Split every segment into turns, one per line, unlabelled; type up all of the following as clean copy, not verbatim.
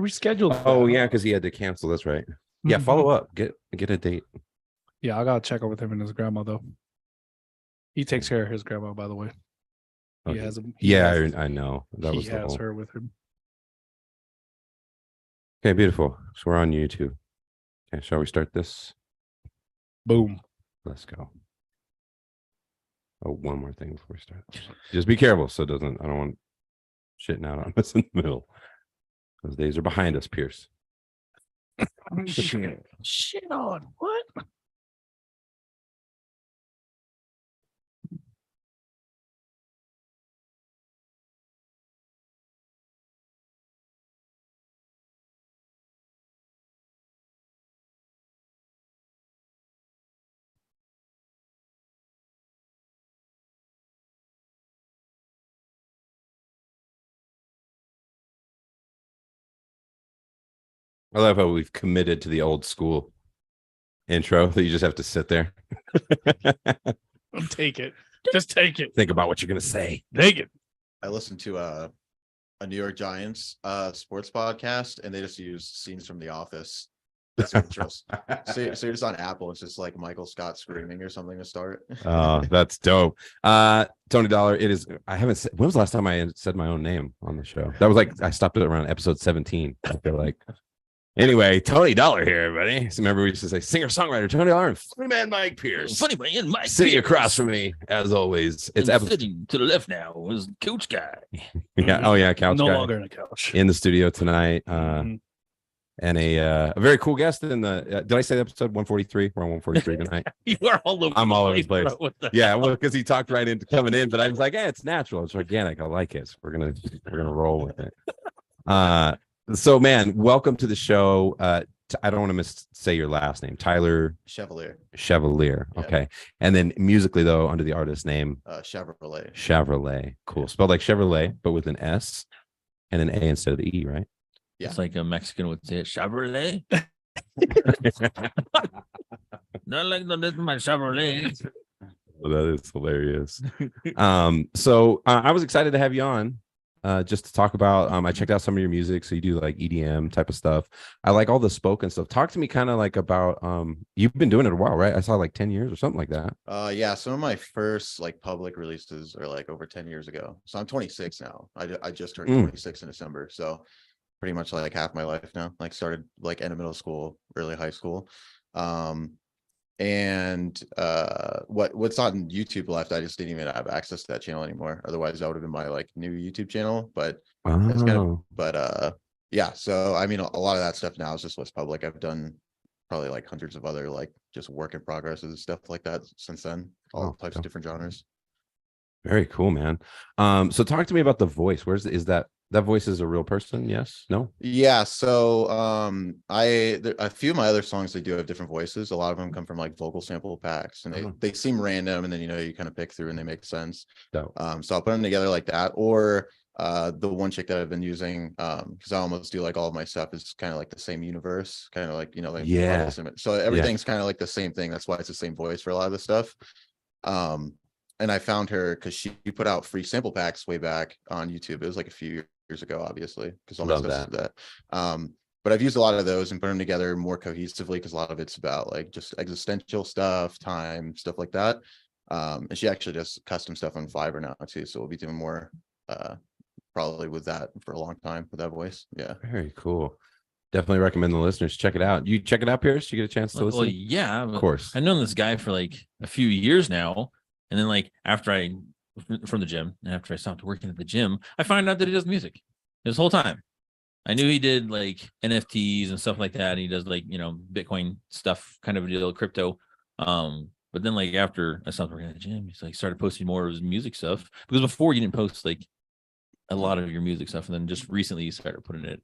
rescheduled.
Oh yeah, because he had to cancel. That's right. Yeah, follow up. Get a date.
Yeah, I gotta check up with him and his grandma though. He takes care of his grandma, by the way. He
Okay.
has him.
I know. That
He
was the
has
whole.
her with him.
Okay, beautiful. So we're on YouTube. Okay, shall we start this?
Boom.
Let's go. Oh, one more thing before we start. Just be careful so it doesn't. I don't want shitting out on us in the middle. Those days are behind us, Pierce.
Shit on what?
I love how we've committed to the old school intro that you just have to sit there.
Take it. Just take it.
Think about what you're gonna say.
Take it.
I listened to a New York Giants sports podcast, and they just use scenes from The Office. That's what intros. So you're just on Apple. It's just like Michael Scott screaming or something to start.
Oh, that's dope. Tony Dollar. It is. I haven't said. When was the last time I said my own name on the show? That was like I stopped it around episode 17. I feel like. Anyway, Tony Dollar here, everybody. So remember, we used to say singer-songwriter Tony Dollar and funny man Mike Pierce.
Funny man, Mike
Sitting
Pierce.
across from me, as always. It's
sitting to the left now is Coach Guy.
Yeah. Oh yeah, couch
No
guy
longer in a couch.
in the studio tonight.
Mhm.
And a very cool guest in the. Did I say episode 143? We're on 143 tonight.
You are all over.
I'm all over the place.
bro. What the
Yeah,
hell?
well, because he talked right into coming in, but I was like, "Hey, it's natural, it's organic. I like it. So we're gonna roll with it." So man, welcome to the show. I don't want to say your last name, Tyler
Chevalier.
Chevalier.
Yeah.
Okay, and then musically though, under the artist name
Shavrolet.
Shavrolet. Cool, spelled like Chevrolet, but with an S and an A instead of the E, right?
Yeah.
It's like a Mexican would say, Chevrolet. Not like this is my Chevrolet.
Well, that is hilarious. So I was excited to have you on. Just to talk about, I checked out some of your music. So you do like EDM type of stuff. I like all the spoken stuff. Talk to me kind of like about, you've been doing it a while, right? I saw like 10 years or something like that.
Yeah, some of my first like public releases are like over 10 years ago. So I'm 26 now. I just turned 26 in December. So pretty much like half my life now. Like started like end of middle school, early high school. And what's on YouTube left, I just didn't even have access to that channel anymore. Otherwise that would have been my like new YouTube channel. But it's kind of, yeah, so I mean a lot of that stuff now is just what's public. I've done probably like hundreds of other like just work in progresses and stuff like that since then, all types of different genres.
Very cool, man. So talk to me about the voice. Is that voice is a real person? Yes, no?
Yeah, so a few of my other songs, they do have different voices. A lot of them come from like vocal sample packs, and they seem random, and then you kind of pick through and they make sense.
Dope.
So I'll put them together like that, or the one chick that I've been using, because I almost do like all of my stuff is kind of like the same universe, kind of like like
yeah.
So everything's kind of like the same thing. That's why it's the same voice for a lot of the stuff. And I found her because she put out free sample packs way back on YouTube. It was like a few years ago, obviously, because all my stuff is that. But I've used a lot of those and put them together more cohesively because a lot of it's about like just existential stuff, time, stuff like that. And she actually does custom stuff on Fiverr now too. So we'll be doing more probably with that for a long time with that voice. Yeah.
Very cool. Definitely recommend the listeners check it out. You check it out, Pierce? You get a chance to listen?
Well, yeah,
of course.
I've known this guy for like a few years now. And then like from the gym, and after I stopped working at the gym, I found out that he does music this whole time. I knew he did like NFTs and stuff like that. And he does like, Bitcoin stuff, kind of a deal, crypto. But then like after I stopped working at the gym, he's like started posting more of his music stuff, because before you didn't post like a lot of your music stuff. And then just recently you started putting it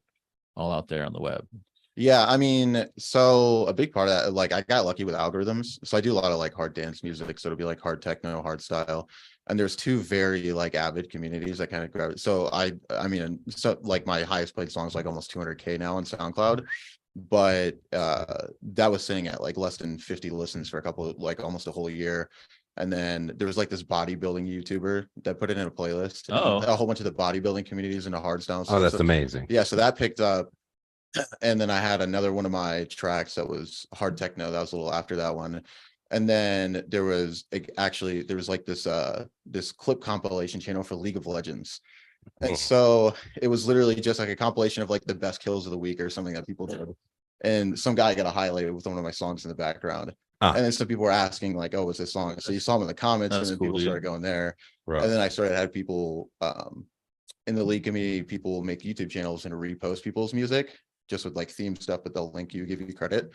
all out there on the web.
Yeah, I mean, so a big part of that, like I got lucky with algorithms. So I do a lot of like hard dance music. So it'll be like hard techno, hard style. And there's two very like avid communities that kind of grab it. So I mean, so like my highest played song is like almost 200K now on SoundCloud. But that was sitting at like less than 50 listens for like almost a whole year. And then there was like this bodybuilding YouTuber that put it in a playlist. A whole bunch of the bodybuilding communities into hardstyle.
Oh, that's amazing.
Yeah, so that picked up. And then I had another one of my tracks that was hard techno. That was a little after that one. And then there was like this clip compilation channel for League of Legends. And so it was literally just like a compilation of like the best kills of the week or something that people did. And some guy got a highlight with one of my songs in the background. And then some people were asking like, oh, what's this song? So you saw them in the comments,
That's
and then
cool,
people
dude.
started going there.
Right.
And then I started had people in the league community, people make YouTube channels and repost people's music just with like theme stuff, but they'll link you, give you credit.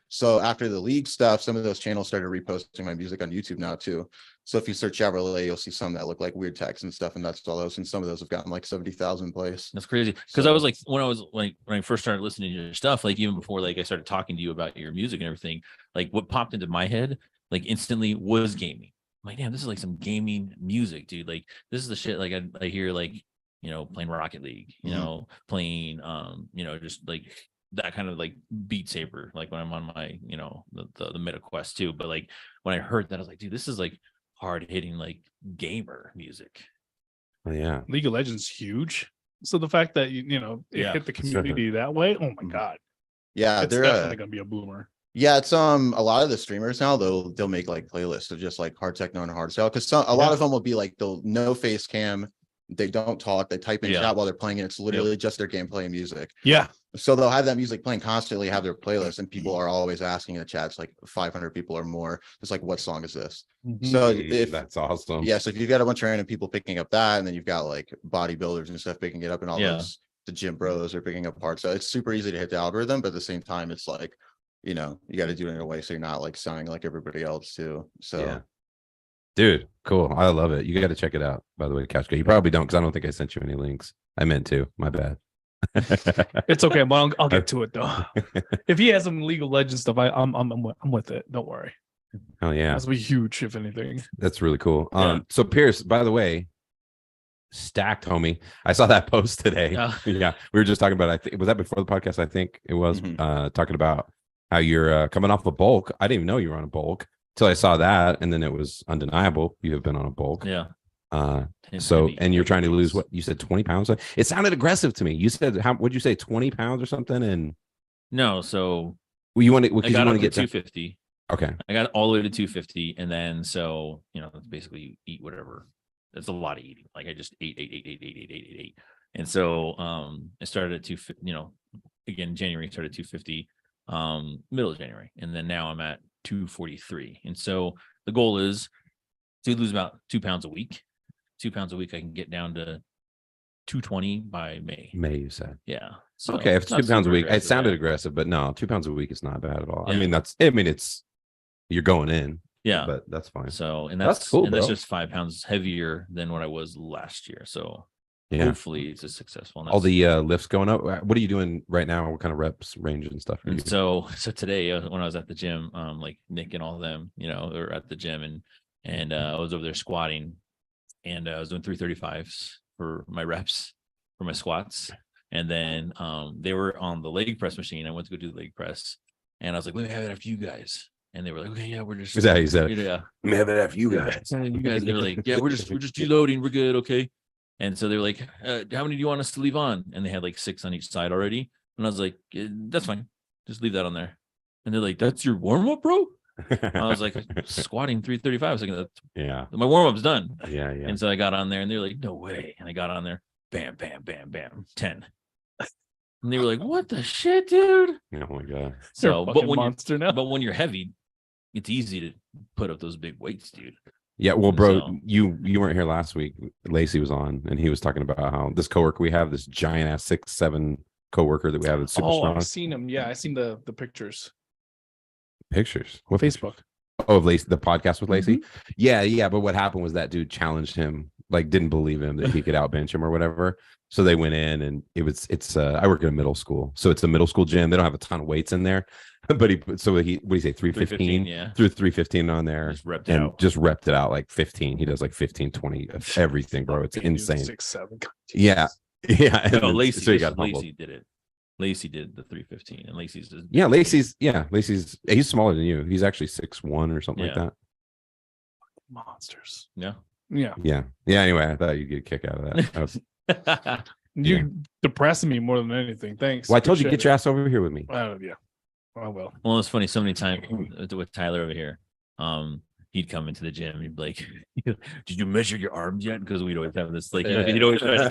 So after the league stuff, some of those channels started reposting my music on YouTube now too. So if you search Shavrolet, you'll see some that look like weird text and stuff, and that's all those. And some of those have gotten like 70,000 plays.
That's crazy. Because I
So-
was like, when I first started listening to your stuff, like even before like I started talking to you about your music and everything, like what popped into my head like instantly was gaming. I'm like, damn, this is like some gaming music, dude. Like this is the shit like I hear like, you know, playing Rocket League, you
Mhm.
know, playing you know, just like that kind of like Beat Saber, like when I'm on my, you know, the Meta Quest too. But like when I heard that, I was like, dude, this is like hard hitting like gamer music.
Oh, yeah.
League of Legends huge. So the fact that you know it
Yeah.
hit the community that way, oh my
Mhm.
god,
Yeah,
it's
they're
definitely gonna be a boomer.
yeah, it's a lot of the streamers now they'll make like playlists of just like hard techno and hard style, because a lot of them will be like they'll no face cam, they don't talk, they type in
Yeah.
chat while they're playing it. It's literally just their gameplay and music.
Yeah,
So they'll have that music playing constantly, have their playlist, and people are always asking in the chats, like 500 people or more. It's like, what song is this? So if
That's awesome.
yeah, so if you've got a bunch of random people picking up that, and then you've got like bodybuilders and stuff picking it up, and all
Yeah.
those the gym bros are picking up parts. So it's super easy to hit the algorithm, but at the same time, it's like, you know, you got to do it in a way so you're not like sounding like everybody else too. So
Yeah. Dude, cool. I love it. You got to check it out, by the way, Couch Guy. You probably don't, because I don't think I sent you any links. I meant to. My bad.
it's okay, but I'll get to it though. If he has some League of Legends stuff, I'm with it. Don't worry.
Oh yeah,
That's be huge if anything.
that's really cool.
Yeah.
So Pierce, by the way, stacked, homie. I saw that post today. Yeah, we were just talking about. I think was that before the podcast. I think it was talking about how you're coming off a bulk. I didn't even know you were on a bulk till I saw that, and then it was undeniable. You have been on a bulk.
Yeah.
So,
Heavy-
and you're
heavy
trying to lose
beats.
what you said, 20 pounds. It sounded aggressive to me. You said how? Would you say 20 pounds or something? And
No, so
well, you want to
I
because you
got
want
up
to
to
get
250.
okay.
I got all the way to 250, and then so you know, it's basically you eat whatever. That's a lot of eating. Like I just ate, and so I started at 250. You know, again January started 250, middle of January, and then now I'm at 243. And so the goal is to lose about 2 pounds a week. 2 pounds a week, I can get down to 220 by May.
May you said.
Yeah. So
Okay, if
it's
it's
not
2 pounds a
super
week, it
aggressive,
sounded
yeah.
aggressive, but no, 2 pounds a week is not bad at all. I
Yeah.
mean, it's you're going in,
Yeah.
but that's fine.
So and
That's
that's
cool,
and that's
bro.
just 5 pounds heavier than what I was last year. So
Yeah,
hopefully it's a successful. And
all
that's-
the lifts going up. What are you doing right now? What kind of reps, range, and stuff? Are you
and so today when I was at the gym, like Nick and all of them, you know, were at the gym, and I was over there squatting, and I was doing 335s for my reps for my squats, and then they were on the leg press machine. I went to go do the leg press, and I was like, let me have it after you guys. And they were like, okay, yeah, we're just
Is that how you said it?
yeah.
Let me have it after you guys.
You guys, they were like, yeah, we're just deloading, we're good, okay. And so they were like, how many do you want us to leave on? And they had like 6 on each side already. And I was like, that's fine, just leave that on there. And they're like, that's your warm up, bro? I was like, squatting 335. I was like,
yeah,
my warm up's done.
yeah.
And so I got on there, and they're like, no way. And I got on there, bam, bam, bam, bam, 10. And they were like, what the shit, dude?
Oh my god.
So,
You're a
but
fucking
when
monster now.
but when you're heavy, it's easy to put up those big weights, dude.
Yeah, well, bro,
So-
you weren't here last week. Lacey was on, and he was talking about how this coworker we have, this giant ass 6'7" coworker that we have that's super
Oh,
strong.
I've seen him. Yeah, I seen the pictures.
Pictures. What
Facebook.
Oh, of Lacey, the podcast with Lacey. Yeah. But what happened was that dude challenged him, like didn't believe him that he could outbench him or whatever. So they went in, and I work at a middle school, so it's a middle school gym. They don't have a ton of weights in there, but what do you say, 315?
Yeah.
Threw 315 on there
Just repped it
and
out.
just repped it out like 15. He does like 15, 20 of everything, bro. It's insane.
6'7".
Yeah. Yeah. And
No,
then-
Lacey,
so he got humbled.
Lacey did it. Lacey did the 315, and Lacey's just
Yeah, Lacey's he's smaller than you. He's actually 6'1" or something like
Yeah.
that.
Monsters.
yeah.
Yeah.
Yeah. Anyway, I thought you'd get a kick out of that. That was-
You depressing me more than anything. Thanks.
Well, I told you,
Appreciate
get your ass over here with me.
Yeah. Oh well.
Well, it's funny. So many times with Tyler over here, he'd come into the gym. He'd be like, "Did you measure your arms yet?" Because we'd always have this, like, he'd always try to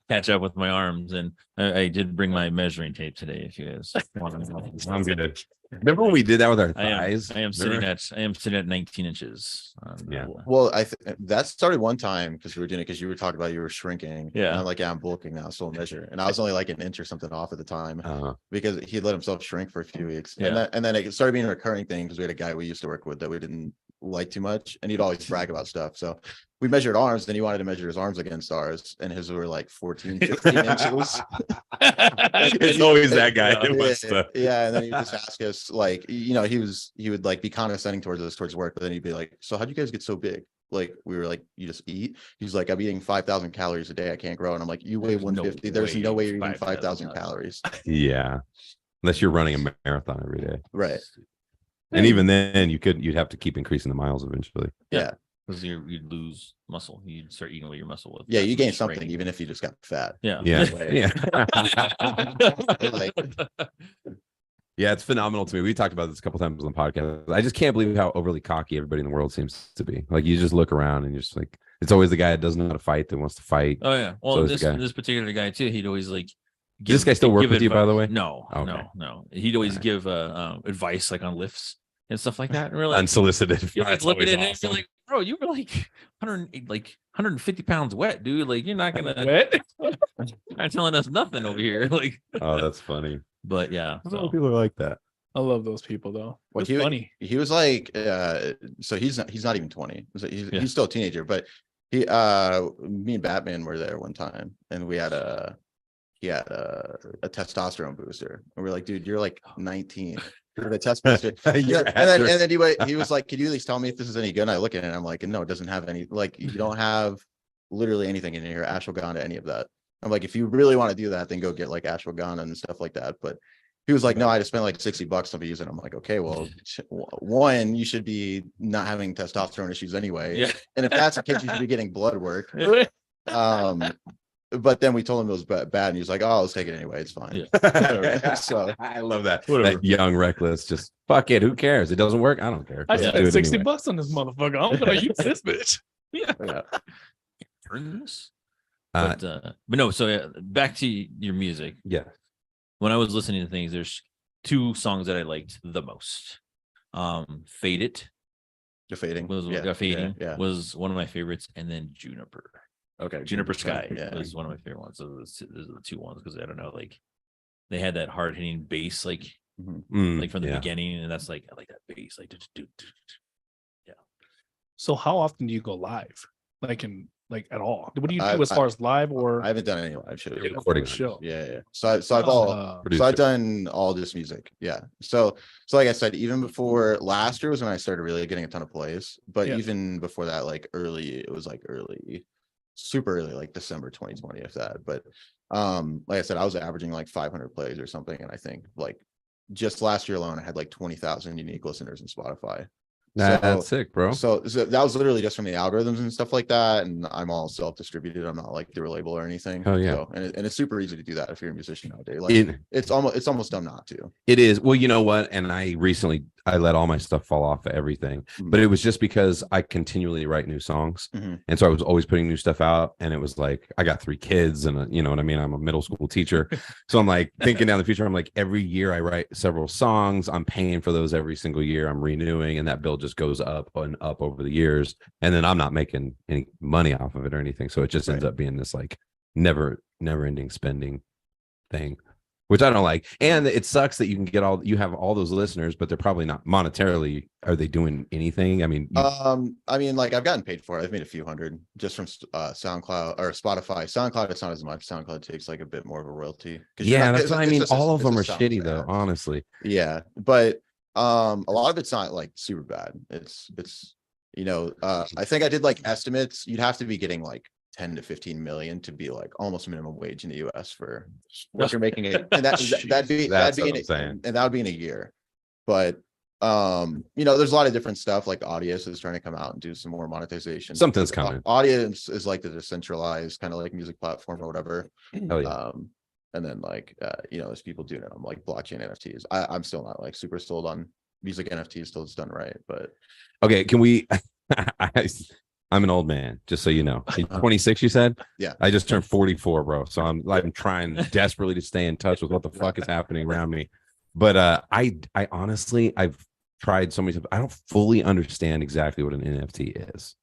catch up with my arms. And I did bring my measuring tape today. If you guys want to,
I'm good. Remember when we did that with our thighs?
I am sitting at 19 inches.
Yeah.
Well, that started one time because we were doing it because you were talking about you were shrinking.
Yeah.
And I'm like, yeah, I'm bulking now, so I'll measure. And I was only like an inch or something off at the time because he let himself shrink for a few weeks.
Yeah.
And then it started being a recurring thing because we had a guy we used to work with that we didn't like too much, and he'd always brag about stuff. So we measured arms, then he wanted to measure his arms against ours, and his were like 14, 15 inches.
It's always that guy.
Yeah, and then he would just ask us, like, you know, he would like be condescending towards us towards work, but then he'd be like, so how'd you guys get so big? Like, we were like, you just eat? He's like, I'm eating 5,000 calories a day, I can't grow. And I'm like, you weigh 150. There's no way you're eating 5,000 calories.
Yeah, unless you're running a marathon every day,
Right?
and even then you'd have to keep increasing the miles eventually.
Yeah.
Because you'd lose muscle. You'd start eating away your muscle with.
Yeah, you gain
shrink.
something even if you just got fat.
Yeah.
Yeah.
Like,
Yeah, it's phenomenal to me. We talked about this a couple times on the podcast. I just can't believe how overly cocky everybody in the world seems to be. Like, you just look around and you're just like, it's always the guy that doesn't know how to fight that wants to fight.
Oh yeah. Well,
So is
this
the guy.
this particular guy too, he'd always like.
Does this guy still work with you, by the way?
No,
Okay.
no. He'd always
Alright.
give advice like on lifts and stuff like that. And we're like,
Unsolicited.
you're like
That's
looking
always
at it and
awesome.
you're like, bro, you were like 150 pounds wet, dude. Like, you're not gonna
Wet?
not telling us nothing over here. Like,
Oh, that's funny.
but yeah. So.
People are like that.
I love those people though.
Well,
It's funny.
he was like, so he's not even 20. So
Yeah.
he's still a teenager, but me and Batman were there one time, and he had a testosterone booster, and we're like, dude, you're like 19. You're the test booster.
You're
and then he was like, could you at least tell me if this is any good? And I look at it and I'm like, no, it doesn't have any, like, you don't have literally anything in here, ashwagandha, any of that. I'm like, if you really want to do that, then go get like ashwagandha and stuff like that. But he was like, no, I just spent like $60 to use it. I'm like, okay, well, one, you should be not having testosterone issues anyway.
Yeah.
And if that's the case, you should be getting blood work. But then we told him it was bad, and he was like, "Oh, let's take it anyway. It's fine."
Yeah.
So
I love that.
Whatever.
That young, reckless, just fuck it. Who cares? It doesn't work. I don't care.
I
Let's
spent
do it
60
anyway.
bucks on this motherfucker. I'm gonna use this bitch.
yeah.
Turn this.
Uh,
But no. So back to your music.
Yeah.
When I was listening to things, there's two songs that I liked the most. Fade It
The fading
was
yeah.
Fading
Yeah.
was one of my favorites, and then Juniper.
Okay.
Juniper Sky
Yeah.
was one of my favorite ones. So those are the two ones because I don't know, like they had that hard hitting bass, like from the beginning, and that's like I like that bass, like yeah.
So how often do you go live? Like at all? What do you do as far as live or
I haven't done any live shows.
Recording
show?
Yeah. So I've done all this music. Yeah. So like I said, even before last year was when I started really getting a ton of plays. But
Yeah.
even before that, like super early, like December 2020, if that. But like I said, I was averaging like 500 plays or something, and I think like just last year alone, I had like 20,000 unique listeners in Spotify.
That's sick, bro.
So that was literally just from the algorithms and stuff like that. And I'm all self-distributed. I'm not like through a label or anything.
Oh, yeah.
So, and it's super easy to do that if you're a musician nowadays. Like it's almost dumb not to.
It is. Well, you know what? And I let all my stuff fall off of everything, but it was just because I continually write new songs.
Mhm.
And so I was always putting new stuff out. And it was like, I got 3 kids and you know what I mean? I'm a middle school teacher. So I'm like thinking down the future, I'm like, every year I write several songs. I'm paying for those every single year. I'm renewing, and that bill just goes up and up over the years. And then I'm not making any money off of it or anything. So it just ends up being this like never ending spending thing, which I don't like. And it sucks that you have all those listeners, but they're probably not monetarily. Are they doing anything? I mean,
like I've gotten paid for it. I've made a few hundred just from SoundCloud or Spotify. SoundCloud, it's not as much. SoundCloud takes like a bit more of a royalty.
Yeah, that's what I mean. All of them are shitty though, honestly.
Yeah, but a lot of it's not like super bad. It's I think I did like estimates. You'd have to be getting like 10 to 15 million to be like almost minimum wage in the US for what you're making it. And that'd be in a year. But There's a lot of different stuff. Like Audius is trying to come out and do some more monetization.
Something's coming.
Audience is like the decentralized kind of like music platform or whatever.
Hell yeah.
And then like there's people doing it on like blockchain NFTs. I'm still not like super sold on music NFTs till it's done right. But
Okay, can we I'm an old man, just so you know. 26, you said?
Yeah.
I just turned 44, bro. So I'm trying desperately to stay in touch with what the fuck is happening around me. But I honestly, I've tried so many times. I don't fully understand exactly what an NFT is.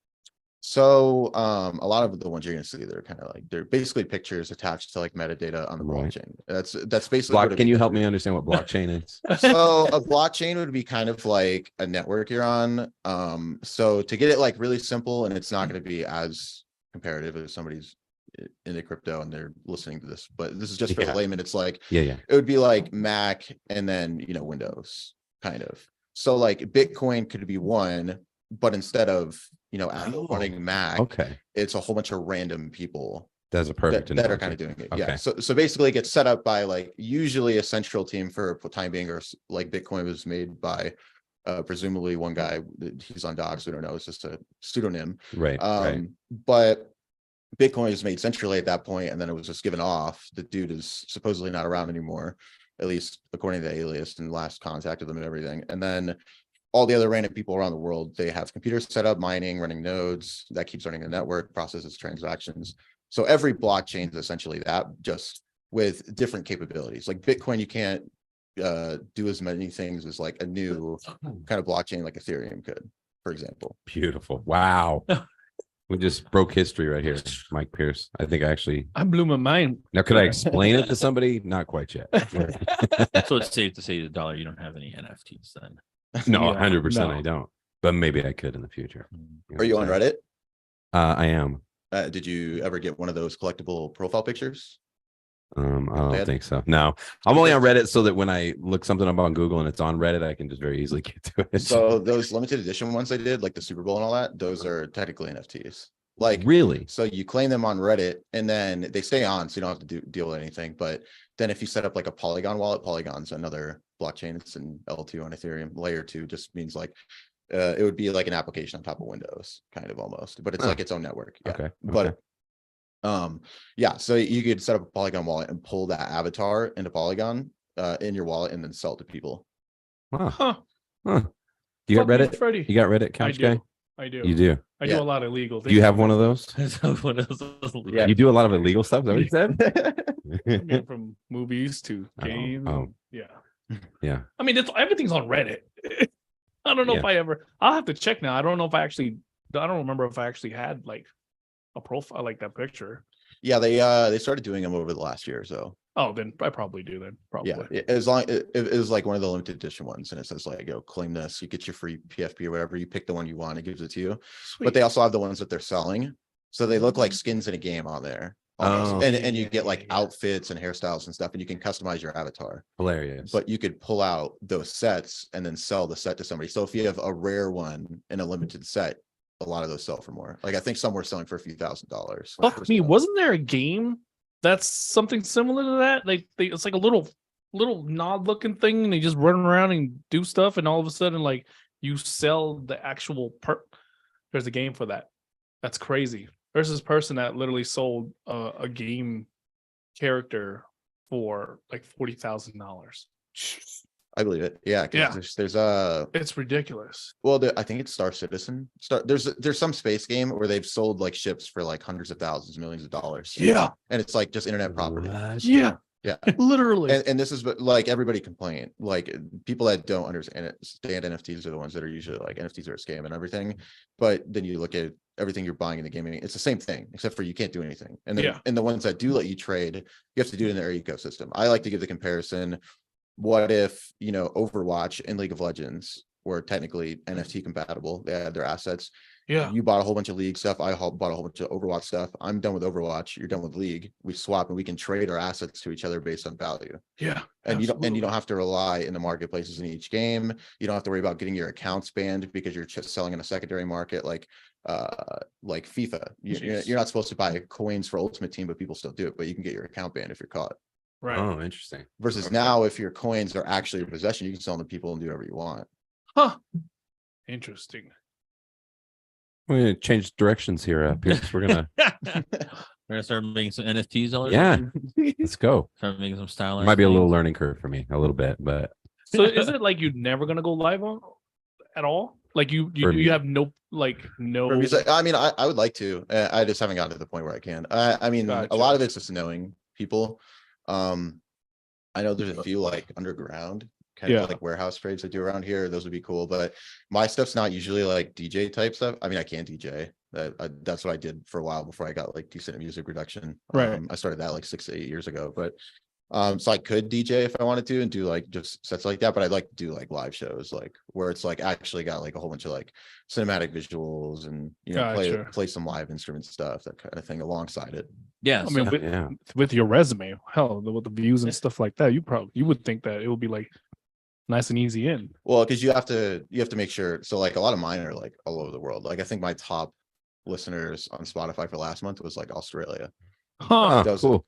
so a lot of the ones you're gonna see, they're kind of like they're basically pictures attached to like metadata on the
Right.
blockchain. That's basically what it
Can you
means.
help me understand what blockchain is?
So a blockchain would be kind of like a network you're on. So to get it like really simple, and it's not going to be as comparative as somebody's into crypto and they're listening to this, but this is just for
Yeah.
the layman. It's like
Yeah.
it would be like Mac and then Windows kind of. So like Bitcoin could be one, but instead of Apple running Mac,
Okay.
it's a whole bunch of random people
That's a perfect
that are
analogy.
kind of doing it.
Okay.
Yeah. So basically it gets set up by like usually a central team for time being, or like Bitcoin was made by presumably one guy. He's on docs, we don't know, it's just a pseudonym.
Right. Right.
But Bitcoin was made centrally at that point, and then it was just given off. The dude is supposedly not around anymore, at least according to the alias and last contact of them and everything. And then all the other random people around the world, they have computers set up, mining, running nodes that keeps running the network, processes transactions. So every blockchain is essentially that, just with different capabilities. Like Bitcoin, you can't do as many things as like a new kind of blockchain like Ethereum could, for example.
Beautiful. Wow. We just broke history right here, Mike Pierce. I think
I blew my mind.
now could I explain it to somebody? Not quite yet.
So it's safe to say the dollar, you don't have any NFTs then.
No,
Yeah,
100%
no.
I don't. But maybe I could in the future.
Are you on Reddit?
I am.
Did you ever get one of those collectible profile pictures?
I don't
Bad?
think so. No, I'm only on Reddit so that when I look something up on Google and it's on Reddit, I can just very easily get to it.
So those limited edition ones I did, like the Super Bowl and all that, those are technically NFTs. Like
really?
so you claim them on Reddit and then they stay on, so you don't have to deal with anything. But then if you set up like a Polygon wallet, Polygon's another blockchain. It's an L2 on Ethereum. Layer 2 just means like it would be like an application on top of Windows, kind of almost, but it's like its own network. Yeah.
Okay.
But yeah, so you could set up a Polygon wallet and pull that avatar into Polygon in your wallet and then sell it to people.
Wow.
Huh.
Huh. You got
Fuck me,
Reddit?
Freddie.
You got Reddit,
I
Couch
do.
Guy?
I do.
You do.
I
Yeah.
do a lot of illegal things.
Do you have one of those?
One of those-
Yeah.
You do a lot of illegal stuff. Is that what you
I
said?
mean, from movies to
Oh,
games.
oh.
Yeah.
Yeah.
I mean, everything's on Reddit. I don't know
Yeah.
if I ever. I'll have to check now. I don't know if I actually. I don't remember if I actually had like a profile like that picture.
Yeah, they started doing them over the last year or so.
Oh, then I probably do. Then probably.
Yeah, as long it is like one of the limited edition ones, and it says like, claim this, you get your free PFP or whatever. You pick the one you want, it gives it to you.
Sweet.
But they also have the ones that they're selling, so they look like skins in a game on there. almost.
Oh.
And you get like outfits and hairstyles and stuff, and you can customize your avatar.
Hilarious.
But you could pull out those sets and then sell the set to somebody. So if you have a rare one in a limited set, a lot of those sell for more. Like I think some were selling for a few $1,000s.
Fuck me, wasn't there a game that's something similar to that? They it's like a little nod looking thing, and they just run around and do stuff, and all of a sudden, like you sell the actual There's a game for that. That's crazy. There's this person that literally sold a game character for like $40,000.
I believe it. Yeah.
Yeah.
There's
It's ridiculous.
well, I think it's Star Citizen. There's some space game where they've sold like ships for like hundreds of thousands, millions of dollars.
Yeah.
And it's like just internet property.
What?
Yeah.
Yeah.
Literally.
And this is like everybody complain, like people that don't understand NFTs are the ones that are usually like NFTs are a scam and everything. But then you look at everything you're buying in the gaming, it's the same thing, except for you can't do anything. And then
Yeah.
and the ones that do let you trade, you have to do it in their ecosystem. I like to give the comparison. What if, Overwatch and League of Legends were technically NFT compatible? They had their assets.
Yeah.
You bought a whole bunch of League stuff. I bought a whole bunch of Overwatch stuff. I'm done with Overwatch. You're done with League. We swap and we can trade our assets to each other based on value.
Yeah.
And you don't
absolutely.
have to rely in the marketplaces in each game. You don't have to worry about getting your accounts banned because you're just selling in a secondary market like FIFA. You're not supposed to buy coins for Ultimate Team, but people still do it. But you can get your account banned if you're caught.
Right.
Oh, interesting.
Versus now, if your coins are actually your possession, you can sell them to people and do whatever you want.
Huh. Interesting.
We're gonna change directions here, Pierce. We're gonna
We're gonna start making some NFTs. All
yeah, let's go.
Start making some stylized.
Might be a little
things.
learning curve for me, a little bit, but
So is it like you're never gonna go live on at all? Like you
For me.
have no no.
For music, I mean, I would like to. I just haven't gotten to the point where I can. I mean, a lot of it's just knowing people. I know there's a few like underground kind of like warehouse trades I do around here. Those would be cool, but my stuff's not usually like DJ type stuff. I mean, I can DJ. That's what I did for a while before I got like decent music production.
Right.
I started that like 6 to 8 years ago, but so I could DJ if I wanted to and do like just sets like that, but I'd like to do like live shows, like where it's like actually got like a whole bunch of like cinematic visuals and play some live instrument stuff, that kind of thing alongside it.
Yeah,
I mean, with your resume, hell, with the views and stuff like that, you would think that it would be like nice and easy in.
Well, because you have to make sure. So like a lot of mine are like all over the world. Like I think my top listeners on Spotify for last month was like Australia.
Huh.
Cool.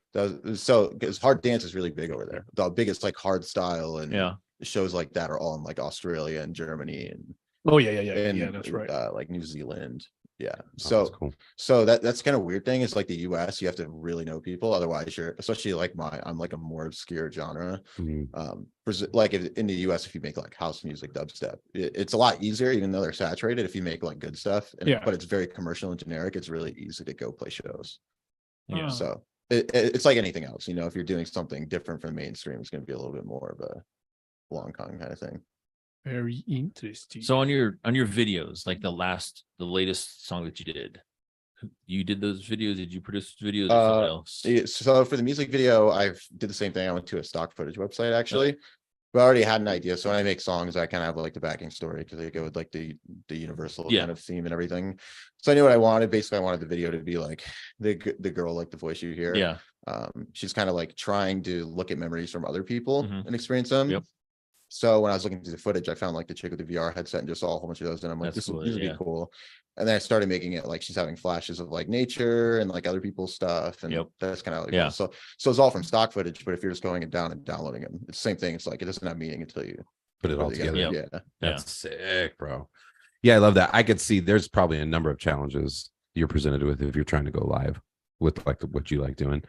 So because hard dance is really big over there. The biggest like hard style and shows like that are all in like Australia and Germany and
yeah, that's right.
Like New Zealand. Yeah.
That's cool.
So that's kind of weird thing is like the US, you have to really know people. Otherwise you're, especially like I'm like a more obscure genre. Like in the US, if you make like house music, dubstep, it's a lot easier, even though they're saturated. If you make like good stuff, but it's very commercial and generic, it's really easy to go play shows.
Yeah.
So it's like anything else, if you're doing something different from mainstream, it's going to be a little bit more of a long con kind of thing.
Very interesting.
So on your videos, like the latest song that you did those videos? Did you produce videos or something else?
So for the music video, I did the same thing. I went to a stock footage website actually, but I already had an idea. So when I make songs, I kind of have like the backing story because they go with like the universal kind of theme and everything. So I knew what I wanted. Basically, I wanted the video to be like the girl, like the voice you hear.
Yeah.
She's kind of like trying to look at memories from other people and experience them.
Yep.
So when I was looking through the footage, I found like the chick with the VR headset and just saw a whole bunch of those. And I'm like, this would be cool. And then I started making it like she's having flashes of like nature and like other people's stuff. And that's kind of like, cool. So it's all from stock footage. But if you're just going it down and downloading them, it's the same thing. It's like it doesn't have meaning until you
put it all together.
Yeah.
That's sick, bro. Yeah, I love that. I could see there's probably a number of challenges you're presented with if you're trying to go live with like what you like doing.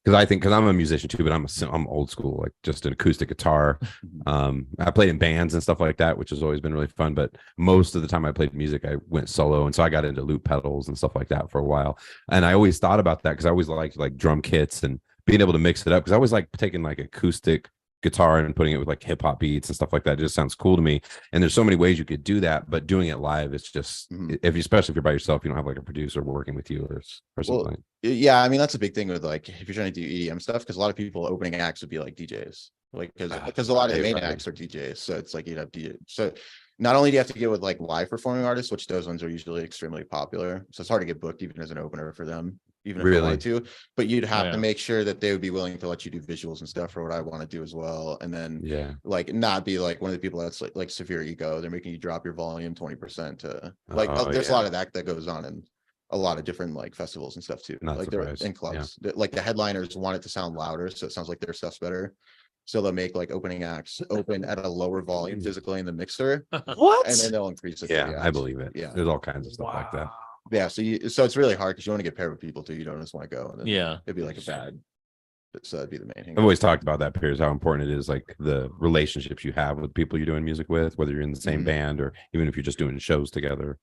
Because I'm a musician too, but I'm old school, like just an acoustic guitar. I played in bands and stuff like that, which has always been really fun. But most of the time I played music, I went solo, and so I got into loop pedals and stuff like that for a while. And I always thought about that because I always liked like drum kits and being able to mix it up. Because I always like taking like acoustic guitar and putting it with like hip hop beats and stuff like that. It just sounds cool to me. And there's so many ways you could do that, but doing it live, it's just especially if you're by yourself, you don't have like a producer working with you or something.
Well, yeah, I mean that's a big thing with like if you're trying to do EDM stuff, because a lot of people opening acts would be like DJs, like because a lot of the main acts are DJs. So it's like you'd have DJs. So not only do you have to get with like live performing artists, which those ones are usually extremely popular, so it's hard to get booked even as an opener for them, even if you wanted to, but you'd have to make sure that they would be willing to let you do visuals and stuff for what I want to do as well. And then like not be like one of the people that's like severe ego, they're making you drop your volume 20% to like there's a lot of that goes on in a lot of different like festivals and stuff too.
Not
like
surprised.
they're in clubs. Like the headliners want it to sound louder, so it sounds like their stuff's better. So they'll make like opening acts open at a lower volume physically in the mixer.
What?
And then they'll increase it.
Yeah, I believe it.
Yeah.
There's all kinds of stuff like that.
Yeah. So it's really hard because you want to get paired with people too. You don't just want to go. And then it'd be like a bad. So that'd be the main thing.
I've always talked about that, Piers, how important it is, like the relationships you have with people you're doing music with, whether you're in the same band or even if you're just doing shows together.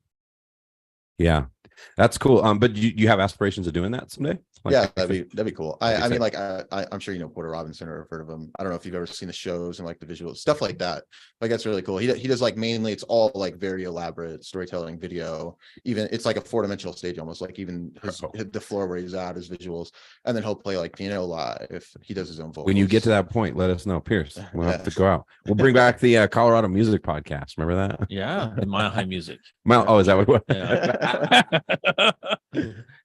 Yeah, that's cool. But you have aspirations of doing that someday? Like,
yeah, that'd be cool. I mean, like I'm sure you know Porter Robinson or have heard of him. I don't know if you've ever seen the shows and like the visuals, stuff like that. Like that's really cool. He does like mainly it's all like very elaborate storytelling video. Even it's like a 4-dimensional stage almost. Like even the floor where he's at his visuals, and then he'll play like piano live if he does his own vocals.
When you get to that point, let us know, Pierce. We'll have to go out. We'll bring back the Colorado Music Podcast. Remember that?
Yeah, Mile High Music.
Oh, is that what it was?
Yeah.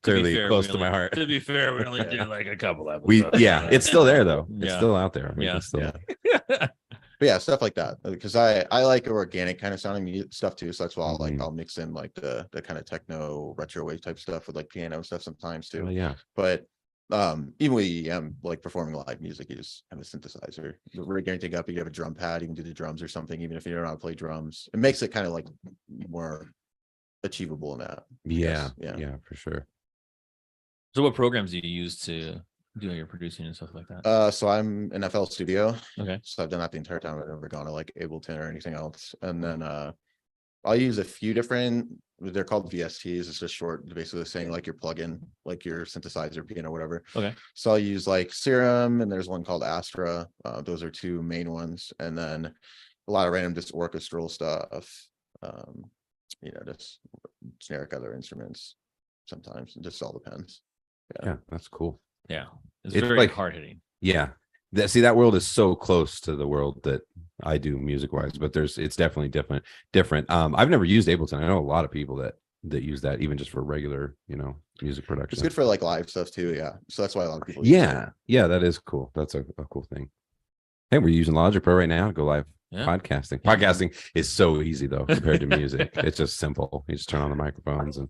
Clearly close to my heart.
To be fair, we only did like a couple episodes.
It's still there though. It's still out there.
But yeah, stuff like that. Because I like organic kind of sounding music stuff too. So that's why I'll mix in like the kind of techno retro wave type stuff with like piano stuff sometimes too.
Yeah.
But Even with EDM, like performing live music, you just have a synthesizer. You're rigging up, you have a drum pad, you can do the drums or something, even if you don't know how to play drums. It makes it kind of like more achievable in that.
Yeah,
Yeah.
yeah, for sure.
So what programs do you use to do your producing and stuff like that?
So I'm in FL Studio.
Okay.
So I've done that the entire time. I've never gone to like Ableton or anything else. And then I'll use a few different, they're called VSTs. It's just short, basically saying like your plugin, like your synthesizer, piano, whatever.
Okay.
So I'll use like Serum, and there's one called Astra. Those are two main ones. And then a lot of random just orchestral stuff. Just generic other instruments sometimes. It just all depends.
Yeah, that's cool.
Yeah. It's
It's
very
like-
hard hitting.
Yeah. That world is so close to the world that I do music wise, but it's definitely different. I've never used Ableton. I know a lot of people that use that even just for regular, music production.
It's good for like live stuff too. Yeah. So that's why a lot of people use it.
Yeah, that is cool. That's a cool thing. Hey, we're using Logic Pro right now to go live
Yeah.
podcasting.
Yeah.
Podcasting is so easy though compared to music. It's just simple. You just turn on the microphones and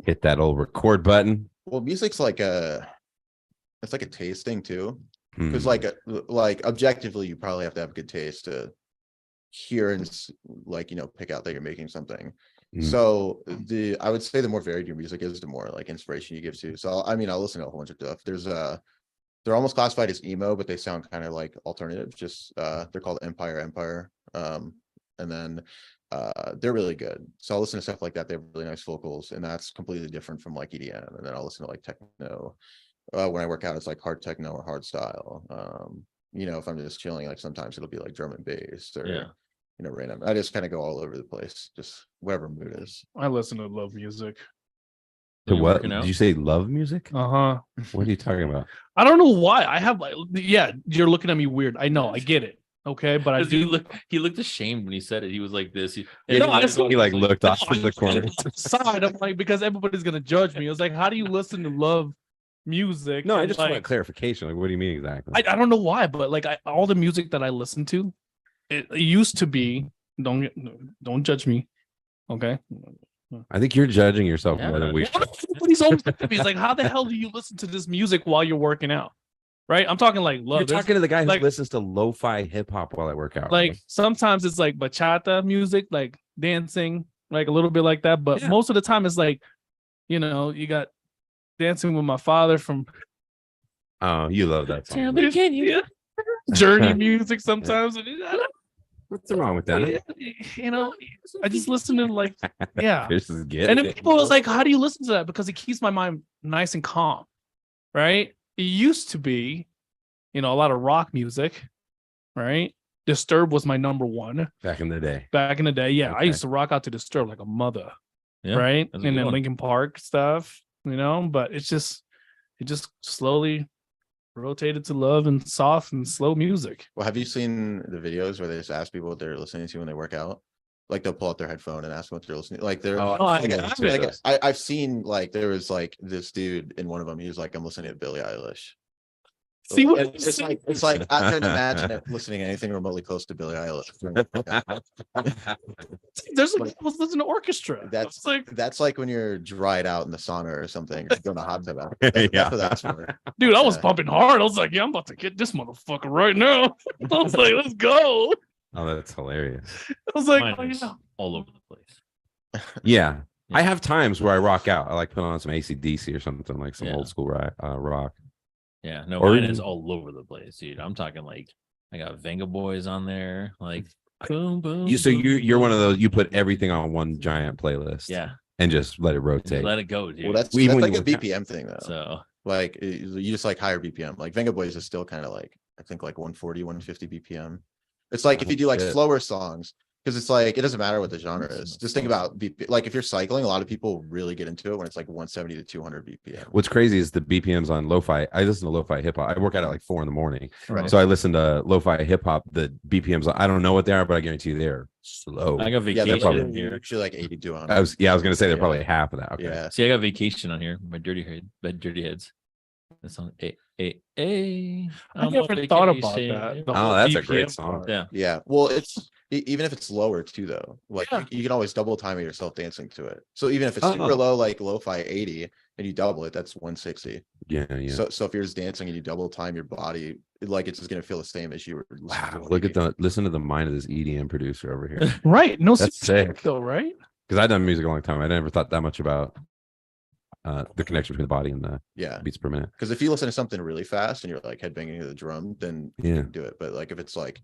hit that old record button.
Well, music's like it's like a taste thing too. Because
Hmm.
like objectively, you probably have to have good taste to hear and pick out that you're making something.
Mm.
So I would say the more varied your music is, the more like inspiration you give to. So I'll listen to a whole bunch of stuff. They're almost classified as emo, but they sound kind of like alternative. Just they're called Empire. And then they're really good. So I'll listen to stuff like that. They have really nice vocals, and that's completely different from like EDM. And then I'll listen to like techno. When I work out, it's like hard techno or hard style. If I'm just chilling, like sometimes it'll be like drum and bass or random. I just kind of go all over the place, just whatever mood is.
I listen to love music.
To
You
what
working out?
did you say? Love music?
Uh-huh.
What are you talking about?
I don't know why. I have you're looking at me weird. I know, I get it. Okay, but I
'Cause
do
he looked ashamed when he said it. He was like this.
No, I
He like looked off to the corner.
side. I'm like, because everybody's gonna judge me. I was like, how do you listen to love music?
No, I
And,
just want clarification. Like, what do you mean exactly?
I don't know why, but like all the music that I listen to, it used to be. Don't judge me, okay?
I think you're judging yourself
Yeah.
more than we.
Everybody's always looking at me. It's like, how the hell do you listen to this music while you're working out? Right? I'm talking like love.
You're
There's-
talking to the guy who
like-
listens to lo-fi hip hop while I work out.
like sometimes it's like bachata music, like dancing, like a little bit like that. But
Yeah.
most of the time it's like, you got Dancing with My Father from
Oh, you love that song.
Yeah. Journey music sometimes.
What's wrong with that?
I just listen to like, yeah.
This is good.
And then people was like, how do you listen to that? Because it keeps my mind nice and calm, right? It used to be, a lot of rock music, right? Disturbed was my number one
back in the day.
back in the day. Yeah, I
Okay.
used to rock out to Disturbed like a mother,
Yeah,
right?
that's a
And
good
then
one.
Linkin Park stuff, but it just slowly rotated to love and soft and slow music.
Well, have you seen the videos where they just ask people what they're listening to when they work out? Like they'll pull out their headphone and ask what they're listening. Like they're.
Oh,
I
like,
haven't.
like, I've seen like there was like this dude in one of them. He was like, I'm listening to Billie Eilish.
See what
And it's like I couldn't imagine it listening to anything remotely close to Billie Eilish.
there's some people listen to orchestra.
That's
It's like,
that's like when you're dried out in the sauna or something, or going to hot tub.
Yeah.
That's what that's for.
dude, I was
Yeah.
pumping hard. I was like, yeah, I'm about to get this motherfucker right now. I was like, let's go.
Oh, that's hilarious.
I was like,
Mine
oh,
is
yeah.
all over the place.
Yeah.
Yeah.
I have times where I rock out. I like putting on some AC/DC or something like some
Yeah.
old school rock.
Yeah, no,
Or
mine
even-
is all over the place, dude. I'm talking like I got Venga Boys on there, like boom, boom.
So
boom,
you're one of
boom,
those. You put
boom.
everything on one giant playlist.
Yeah,
And just let it
just
rotate.
let it go, dude.
Well, that's
Even when
like a
you work out.
BPM thing though.
so
Like you just like higher BPM. Like Venga Boys is still kind of like I think like 140, 150 BPM. It's like if
Oh,
you do like
shit.
slower songs, because it's like it doesn't matter what the genre is. Just think about like if you're cycling, a lot of people really get into it when it's like 170 to 200 BPM.
What's crazy is the BPMs on lo-fi. I listen to lo-fi hip hop. I work out at like 4 a.m.
Right.
So I listen to lo-fi hip hop. The BPMs, I don't know what they are, but I guarantee you they're slow.
I got
Yeah,
vacation
they're
in here.
actually like 80 to 100.
I was gonna say they're
Yeah.
probably half of that. Okay.
Yeah.
See, I got vacation on here. My dirty heads. That song.
I never thought about that. The
Oh,
whole
that's a
BPM
great song.
part.
Yeah,
Yeah. Well, it's even if it's lower too, though. Like
Yeah.
you can always double time yourself dancing to it. So even if it's
Oh.
super low, like lo-fi 80, and you double it, that's 160.
Yeah.
So if you're just dancing and you double time your body, it's just gonna feel the same as you were.
Wow, listen to the mind of this EDM producer over here.
Right. No,
That's
sick
sick.
though, right?
Because I've done music a long time. I never thought that much about the connection between the body and the beats per minute.
Because if you listen to something really fast and you're like headbanging to the drum, then you can do it. But like if it's like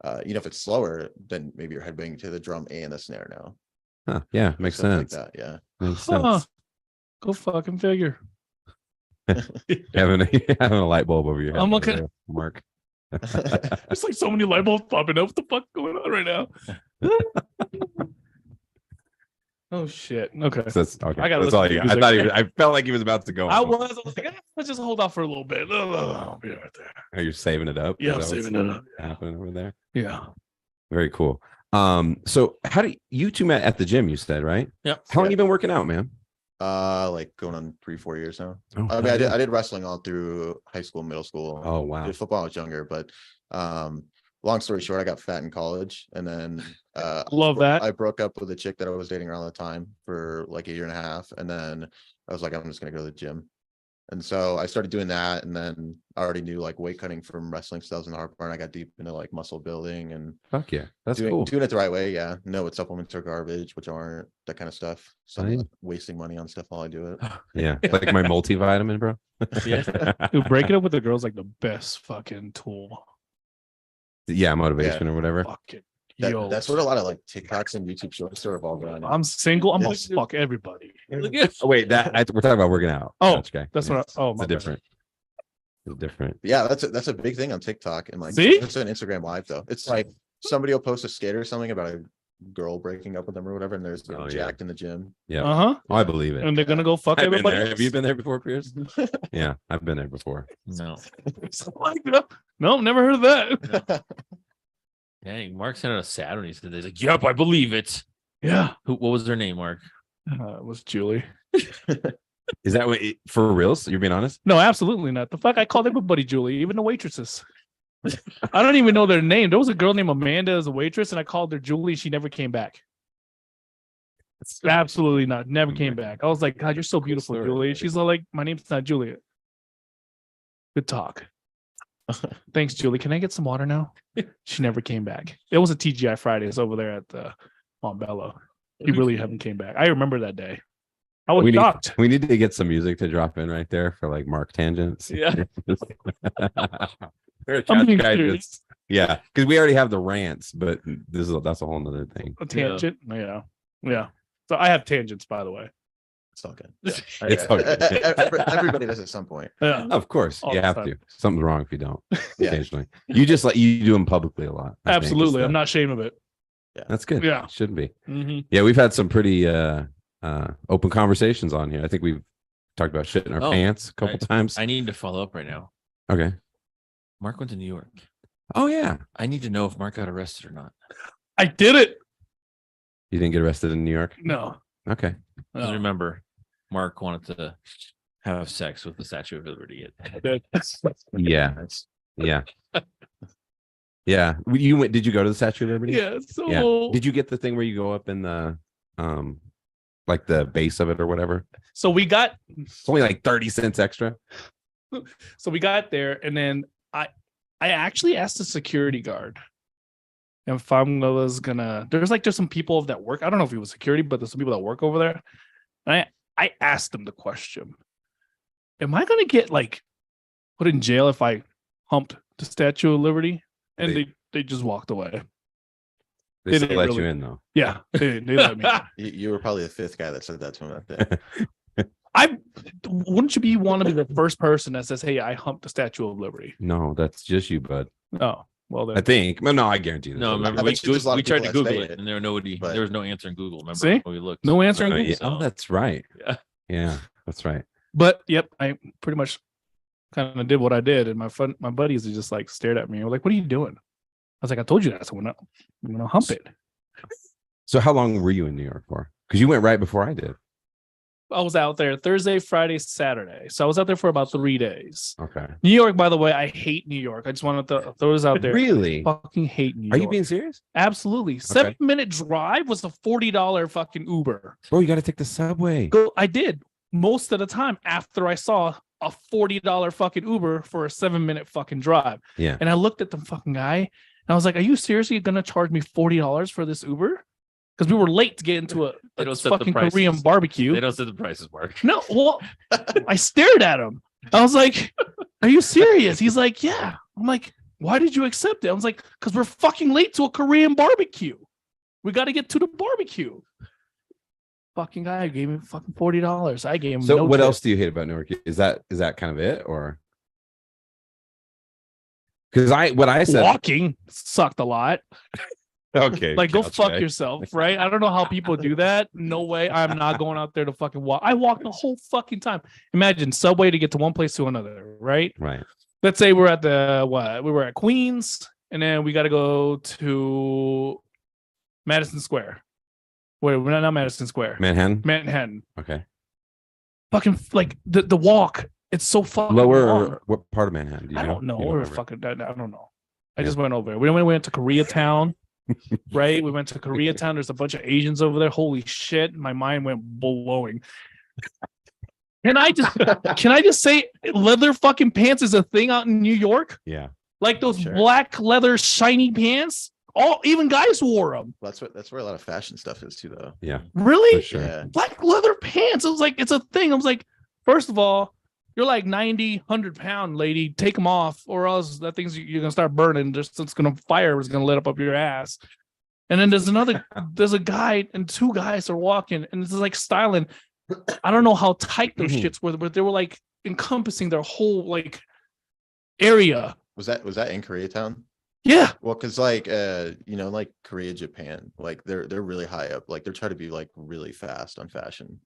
if it's slower, then maybe you're headbanging to the drum and the snare now.
Huh, yeah, makes sense.
Like that, yeah.
Makes sense.
Go fucking figure.
having a light bulb over your head.
I'm looking
there, Mark.
There's like so many light bulbs popping up. What the fuck going on right now? Oh shit. Okay.
So that's okay.
I gotta
that's all
listen
you
to
got. I
music.
thought I felt like he was about to go.
I was like, let's just hold off for a little bit. I'll be right there.
Are you saving it up?
Yeah, I'm
Is that
saving it up.
happening over there.
Yeah.
Very cool. So how do you two met at the gym? You said, right?
Yep.
How long you been working out, man?
Like going on 3-4 years now.
Oh,
I mean, I did wrestling all through high school, middle school.
Oh wow.
Did football when I was younger, but long story short, I got fat in college, and then
Love that.
I broke up with a chick that I was dating around the time for like 1.5 years, and then I was like, I'm just gonna go to the gym. And so I started doing that, and then I already knew like weight cutting from wrestling styles in the hard part. And I got deep into like muscle building and
Fuck yeah, that's
doing,
cool.
doing it the right way. Yeah, know what supplements are garbage, which aren't, that kind of stuff. So I'm
Nice.
not wasting money on stuff while I do it.
Yeah, like my multivitamin, bro.
Dude, breaking up with the girls like the best fucking tool.
Yeah, motivation or whatever.
Fucking
That's what a lot of like TikToks and YouTube shorts sort of all around.
I'm single. I'm gonna
Yes.
fuck everybody.
Oh, wait, we're talking about working out.
Oh,
okay.
That's what.
It's
My
a
bad.
different. It's different.
Yeah, that's a big thing on TikTok and like
See?
it's an Instagram live though. It's like somebody will post a skit or something about a girl breaking up with them or whatever, and there's
Oh, yeah.
jacked in the gym.
Yeah,
Uh huh.
oh, I believe it.
And they're gonna go fuck
I've been
everybody.
there.
else.
Have you been there before, Pierce? Yeah, I've been there before.
No.
Something like that. No, never heard of that.
Dang, Mark sounded sad when he said this. Like, yep, I believe it.
Yeah.
What was their name, Mark?
It was Julie.
Is that what for reals? You're being honest?
No, absolutely not. The fuck, I called everybody Julie, even the waitresses. I don't even know their name. There was a girl named Amanda as a waitress, and I called her Julie. She never came back. Absolutely not. Never came back. I was like, God, you're so beautiful,
story,
Julie.
buddy.
She's like, my name's not Julia. Good talk. Thanks, Julie. Can I get some water now? She never came back. It was a TGI Fridays over there at the Montbello. He really haven't came back. I remember that day. I was shocked.
We need to get some music to drop in right there for like Mark tangents.
Yeah.
We're
I'm being
guys,
serious.
yeah, because we already have the rants, but that's a whole nother thing.
A tangent. Yeah. So I have tangents, by the way.
It's all good.
It's all good.
Everybody does at some point.
Yeah.
Of course,
All
you
the
have
time.
to. Something's wrong if you don't.
Yeah.
Occasionally, you just you do them publicly a lot. I think, is
Absolutely.
the-
I'm not ashamed of it.
That's good.
Yeah.
Shouldn't be.
Mm-hmm.
Yeah, we've had some pretty open conversations on here. I think we've talked about shit in our
Oh,
pants a couple times.
I need to follow up right now.
Okay.
Mark went to New York.
Oh yeah.
I need to know if Mark got arrested or not.
I did it.
You didn't get arrested in New York?
No.
Okay.
'Cause
No.
remember, Mark wanted to have sex with the Statue of Liberty.
Yeah. Yeah. Yeah. You went, did you go to the Statue of Liberty?
Yeah. So
Yeah. Did you get the thing where you go up in the like the base of it or whatever?
so we got
It's only like 30 cents extra.
there, and then I actually asked the security guard if I was gonna. There's some people that work. I don't know if he was security, but there's some people that work over there. And I asked him the question: am I gonna get like put in jail if I humped the Statue of Liberty? And they just walked away.
They
They
still
didn't
let
really-
you in though.
Yeah, they let me.
You were probably the fifth guy that said that to him that day.
Wouldn't you want to be the first person that says, "Hey, I humped the Statue of Liberty"?
No, that's just you, bud.
Oh, well
I
then.
think. Well, no, I guarantee you.
No,
that's
remember
I
we,
bet you there's a lot of
tried to
people that
Google
say
it,
it,
and there was no answer in Google. Remember
See?
when we looked?
No answer in
Oh,
Google.
yeah.
So-
Oh, that's right.
Yeah.
Yeah, that's right.
But yep, I pretty much kind of did what I did, and my buddies just like stared at me and were like, "What are you doing?" I was like, "I told you that. So I'm gonna hump it."
So how long were you in New York for? Because you went right before I did.
I was out there Thursday, Friday, Saturday. So I was out there for about 3 days.
Okay.
New York, by the way, I hate New York. I just wanted to throw this out there.
Really?
Fucking hate New
Are
York.
you being serious?
Absolutely. 7-minute drive was a $40 fucking Uber.
Bro, you got to take the subway.
I did. most of the time after I saw a $40 fucking Uber for a 7-minute fucking drive.
Yeah.
And I looked at the fucking guy and I was like, are you seriously going to charge me $40 for this Uber? Because we were late to get into a fucking Korean barbecue.
They don't set the prices, Mark.
No, well, I stared at him. I was like, are you serious? He's like, yeah. I'm like, why did you accept it? I was like, because we're fucking late to a Korean barbecue. We got to get to the barbecue. Fucking guy gave me fucking $40. I gave him.
So
no
what
tip.
else do you hate about Newark? Is that kind of it, or? Because I said
Walking sucked a lot.
okay,
Like, go
couch
fuck
guy.
yourself, right? I don't know how people do that. No way. I'm not going out there to fucking walk. I walked the whole fucking time. Imagine subway to get to one place to another, right?
Right.
Let's say we're at we were at Queens, and then we got to go to Madison Square. Wait, we're not Madison Square.
Manhattan. Okay.
Fucking like the walk. It's so fucking
Lower
long.
or what part of Manhattan? Do you
I don't know.
You
We're
remember?
fucking. I don't know. I
Yeah.
just went over. We went to Koreatown, right? We went to Koreatown. There's a bunch of Asians over there. Holy shit! My mind went blowing. Can I just say leather fucking pants is a thing out in New York?
Yeah.
Like those
Sure.
black leather shiny pants. Even guys wore them.
That's where a lot of fashion stuff is too, though.
Yeah.
Really?
For sure.
Yeah.
Black leather pants. It was like, it's a thing. I was like, first of all, you're like 90, 100 pound lady. Take them off, or else that thing's you're gonna start burning. Just it's gonna fire. It's gonna lit up your ass. And then there's a guy and two guys are walking, and it's like styling. I don't know how tight those shits were, but they were like encompassing their whole like area.
Was that in Koreatown?
Yeah.
Well, because like like Korea, Japan, like they're really high up. Like they're trying to be like really fast on fashion.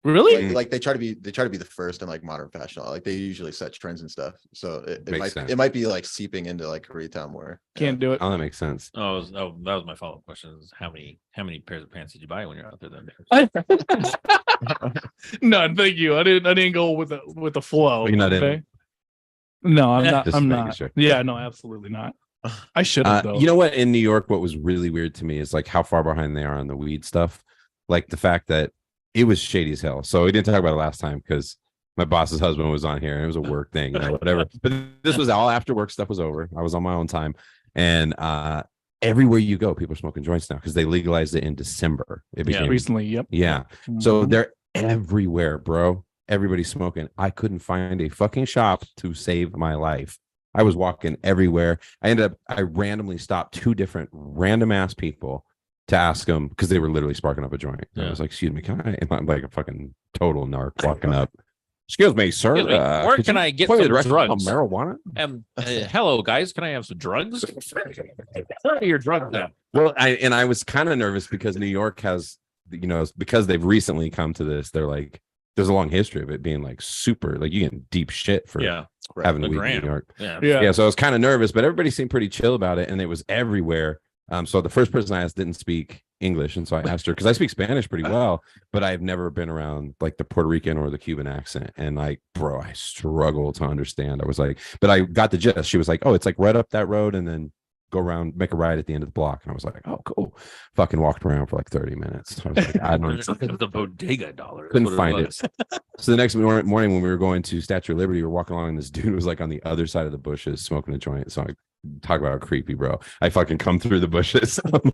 Really?
Like they try to be the first in like modern fashion. Like they usually set trends and stuff. So
Makes sense.
it might be like seeping into like Koreatown more.
Can't do it.
Oh, that makes sense.
Oh, that was my follow-up question. Is how many pairs of pants did you buy when you're out there then?
None, thank you. I didn't go with the flow.
You're not in.
No, I'm not.
Just
I'm
making
not.
sure.
Yeah, no, absolutely not. I should have though.
You know what? In New York, what was really weird to me is like how far behind they are on the weed stuff. Like the fact that it was shady as hell. So we didn't talk about it last time because my boss's husband was on here and it was a work thing, whatever. But this was all after work stuff was over. I was on my own time, and everywhere you go, people are smoking joints now because they legalized it in December. It became
Recently, yep.
Yeah. So
Mhm.
they're everywhere, bro. Everybody's smoking. I couldn't find a fucking shop to save my life. I was walking everywhere. I randomly stopped two different random ass people to ask them because they were literally sparking up a joint.
Yeah.
I was like, excuse me, can I? And I'm like a fucking total narc walking up. Excuse me, sir.
Excuse me, where
could
can
you
I get
point me
some
in the direction of
drugs?
marijuana?
Hello, guys. Can I have some drugs? Where are your drugs at?
Well, I was kind of nervous because New York has, because they've recently come to this. They're like, there's a long history of it being like super, like you get deep shit for
Yeah,
having
the
weed in
gram.
New York.
yeah.
Yeah, so I was kind of nervous, but everybody seemed pretty chill about it, and it was everywhere. So the first person I asked didn't speak English, and so I asked her because I speak Spanish pretty well, but I've never been around like the Puerto Rican or the Cuban accent, and like, bro, I struggle to understand. I was like, but I got the gist. She was like, "Oh, it's like right up that road, and then go around, make a ride at the end of the block." And I was like, "Oh, cool." Fucking walked around for like 30 minutes. I was like, I don't
the bodega dollar.
couldn't find it. So the next morning when we were going to Statue of Liberty, we were walking along, and this dude was like on the other side of the bushes smoking a joint. So I talk about creepy, bro. I fucking come through the bushes. I'm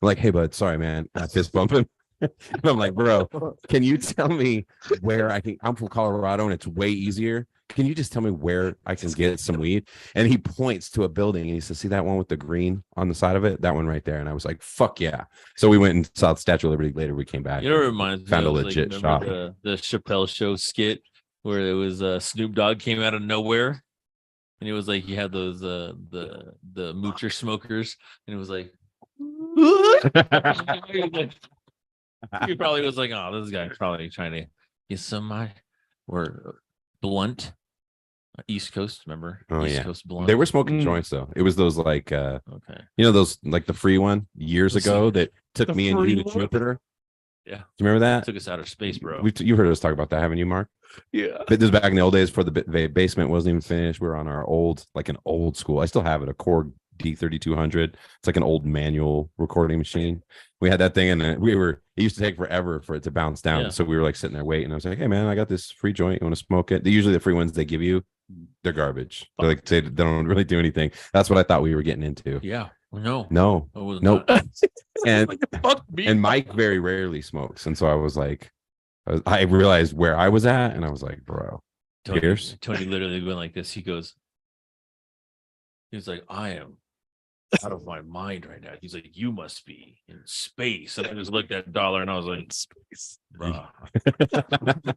like, hey, bud, sorry, man. I fist bumping. And I'm like, bro, can you tell me where I can? I'm from Colorado, and it's way easier. Can you just tell me where I can get some weed? And he points to a building, and he says, see that one with the green on the side of it? That one right there. And I was like, fuck yeah. So we went and saw the Statue of Liberty later. We came back.
You know, it reminds me
Found a
of,
legit shop.
remember the Chappelle Show skit where it was Snoop Dogg came out of nowhere, and it was like he had those the moocher smokers, and it was like he probably was like, oh, this guy's probably trying to get some or blunt. East Coast, remember?
Oh,
East
yeah.
Coast blunt.
They were smoking
Mm.
joints though. It was those like
okay.
those like the free one years
The
ago that took
the
me and
free
you to
one?
Jupiter.
Yeah.
Do you remember that?
Took us outer space, bro.
You heard us talk about that, haven't you, Mark?
Yeah.
But this was back in the old days before the basement wasn't even finished. We were on our an old school. I still have it, a Korg D3200. It's like an old manual recording machine. We had that thing, and it used to take forever for it to bounce down.
Yeah.
So we were like sitting there waiting. I was like, hey man, I got this free joint. You want to smoke it? Usually the free ones they give you, they're garbage. They're like they don't really do anything. That's what I thought we were getting into.
Yeah. No.
No.
It was
Nope.
not.
And
Fuck me.
and Mike very rarely smokes, and so I was like, I realized where I was at, and I was like, bro, cheers.
Tony literally went like this. He was like, I am out of my mind right now. He's like, you must be in space. And I just looked at Dollar and I was like, space, bro.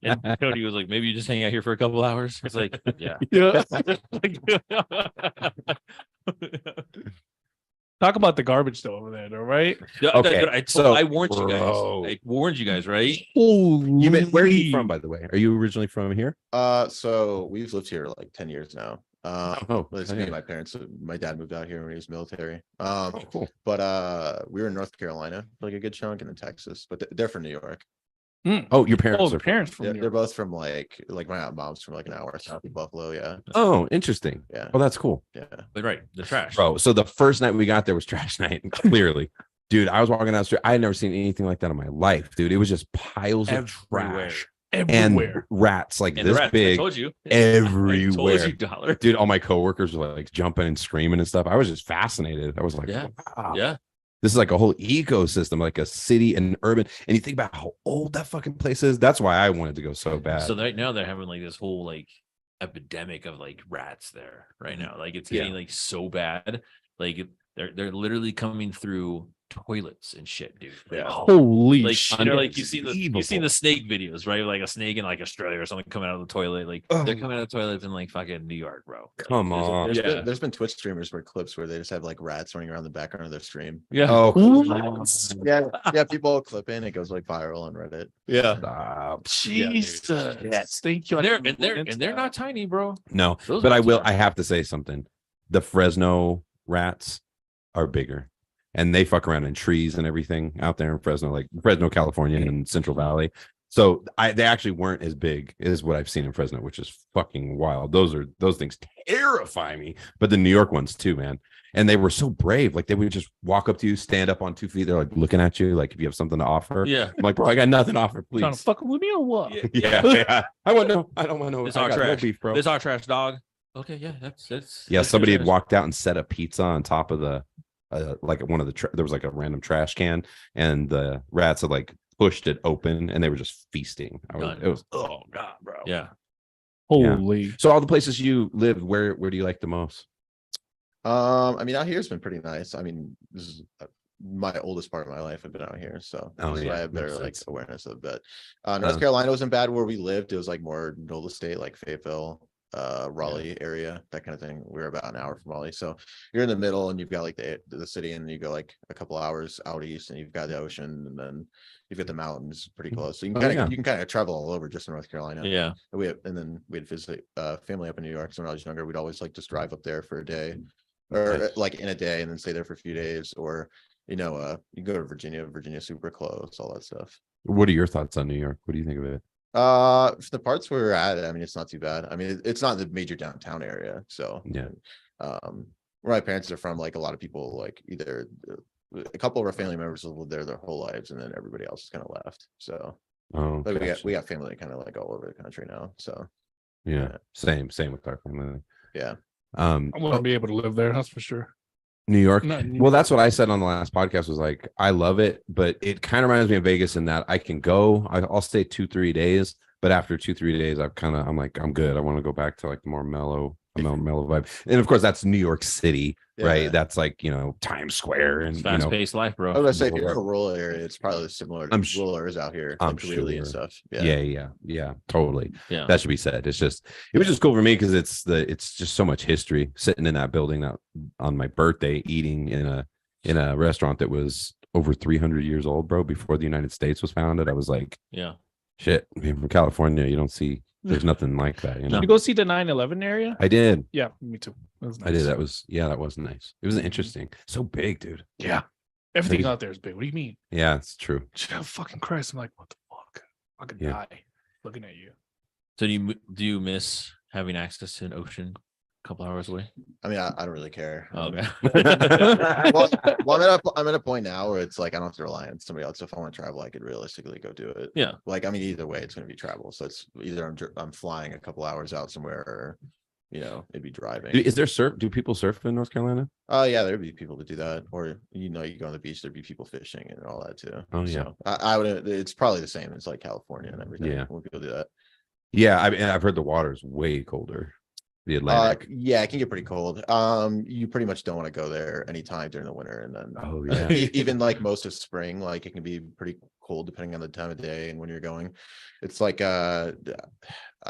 And Tony was like, maybe you just hang out here for a couple hours. It's like, yeah.
Yeah. Talk about the garbage though over there, though, right?
Okay, so,
I warned you guys.
bro.
I warned you guys, right?
Where are you from, by the way? Are you originally from here?
So we've lived here like 10 years now.
Oh,
It's me and my parents. My dad moved out here when he was military.
Cool.
But we were in North Carolina for like a good chunk, and in Texas, but they're from New York.
Oh, your parents
Oh,
are
parents from
Yeah,
New
they're
York.
both from like my mom's from like an hour south of Buffalo. Yeah,
Oh, interesting.
yeah,
Oh, that's cool,
yeah.
But right, the trash.
bro. So the first night we got there was trash night. Clearly, dude, I was walking down the street. I had never seen anything like that in my life, dude. It was just piles of
Everywhere.
trash
Everywhere.
and rats like
And the
this
rats, I
big
told you. I
everywhere.
told you, Dollar.
Dude, all my coworkers were like jumping and screaming and stuff. I was just fascinated. I was like,
Yeah.
wow.
Yeah.
This is like a whole ecosystem, like a city and urban. And you think about how old that fucking place is. That's why I wanted to go so bad.
So right now they're having like this whole like epidemic of like rats there right now. Like it's getting like so bad. Like they're literally coming through toilets and shit, dude. Like,
Holy
like
shit.
you know, like you've seen
Unbelievable.
the snake videos, right? Like a snake in like Australia or something coming out of the toilet. Like they're coming out of toilets in like fucking New York, bro. Like,
Come on.
There's been Twitch streamers where clips where they just have like rats running around the background of their stream.
Yeah.
Oh,
Yeah, people clip in, it goes like viral on Reddit.
Yeah.
stop.
Jesus.
Yes.
Thank you.
And they're not tiny, bro.
No,
Those
but I
rats
will.
are-
I have to say something. The Fresno rats are bigger, and they fuck around in trees and everything out there in Fresno, like Fresno, California, and Central Valley. So they actually weren't as big as what I've seen in Fresno, which is fucking wild. Those things terrify me. But the New York ones too, man. And they were so brave. Like they would just walk up to you, stand up on 2 feet. They're like looking at you, like if you have something to offer.
Yeah.
I'm like, bro, I got nothing to offer, please.
Trying to fuck with me or what?
Yeah. I want no. I don't want no.
It's
I
our
got no
trash.
beef, bro.
This our trash, dog. Okay, yeah, that's
Yeah,
that's
somebody had
trash.
walked out and set a pizza on top of the like one of the there was like a random trash can, and the rats had like pushed it open, and they were just feasting.
Done.
It was oh god, bro.
Yeah.
Holy.
So all the places you lived, where do you like the most?
I mean, out here's been pretty nice. I mean, this is my oldest part of my life. I've been out here, so
Oh,
that's why
yeah,
I have better
makes
like
sense.
awareness of it. North Carolina wasn't bad where we lived. It was like more Nola State, like Fayetteville, Raleigh area, that kind of thing. We were about an hour from Raleigh, so you're in the middle, and you've got like the city, and you go like a couple hours out east, and you've got the ocean, and then you've got the mountains pretty close. So you can
Oh,
kind of
yeah.
you can kind of travel all over just in North Carolina.
Yeah.
And then we had visit family up in New York. So when I was younger, we'd always like just drive up there for a day, or
Nice.
like in a day, and then stay there for a few days. Or you can go to Virginia, super close, all that stuff.
What are your thoughts on New York? What do you think of it?
For the parts where we're at, I mean, it's not too bad. I mean, it's not the major downtown area. So
Yeah.
Where my parents are from, like a lot of people, like either a couple of our family members have lived there their whole lives, and then everybody else has kind of left. So
Oh,
like
gotcha.
we got family kind of like all over the country now. So
Yeah, same with our family.
yeah.
I want to be able to live there. That's for sure.
New York.
Not New
Well, that's what I said on the last podcast, was like, I love it, but it kind of reminds me of Vegas in that I can go, I'll stay 2-3 days, but after 2-3 days, I'm like, I'm good. I want to go back to like the more mellow vibe. And of course, that's New York City,
Yeah.
right? That's like, Times Square and,
Fast paced life, bro.
I was gonna say if you're
Rural-
in a rural area, it's probably similar to
I'm
rural areas out here,
I'm
like Greeley and
sure.
stuff.
Yeah, totally.
Yeah.
That should be said. It was just cool for me because it's just so much history sitting in that building that on my birthday, eating in a restaurant that was over 300 years old, bro, before the United States was founded. I was like,
Yeah.
shit, being from California, you don't see, there's nothing like that.
Did you go see the 9/11 area?
I did.
Yeah, me too. That was
I did.
nice.
That was nice. It was interesting. So big, dude.
Yeah. Everything
Like-
out there is big. What do you mean?
Yeah, it's true.
Fucking Christ. I'm like, what the fuck? Fucking
Yeah.
die looking at you.
So do you miss having access to an ocean couple hours away.
I mean, I don't really care.
Oh, okay.
Well, I'm at a point now where it's like I don't have to rely on somebody else. If I want to travel, I could realistically go do it.
Yeah.
Like, I mean, either way, it's going to be travel. So it's either I'm flying a couple hours out somewhere, or it'd be driving.
Is there do people surf in North Carolina?
Oh yeah, there'd be people to do that, or you go on the beach, there'd be people fishing and all that too.
Oh yeah,
so I would. It's probably the same as like California and everything.
Yeah,
when people do that.
Yeah, I mean, I've heard the water's way colder. The Atlantic.
Yeah, it can get pretty cold. You pretty much don't want to go there anytime during the winter, and then
Oh yeah,
even like most of spring, like it can be pretty cold depending on the time of day and when you're going. It's like I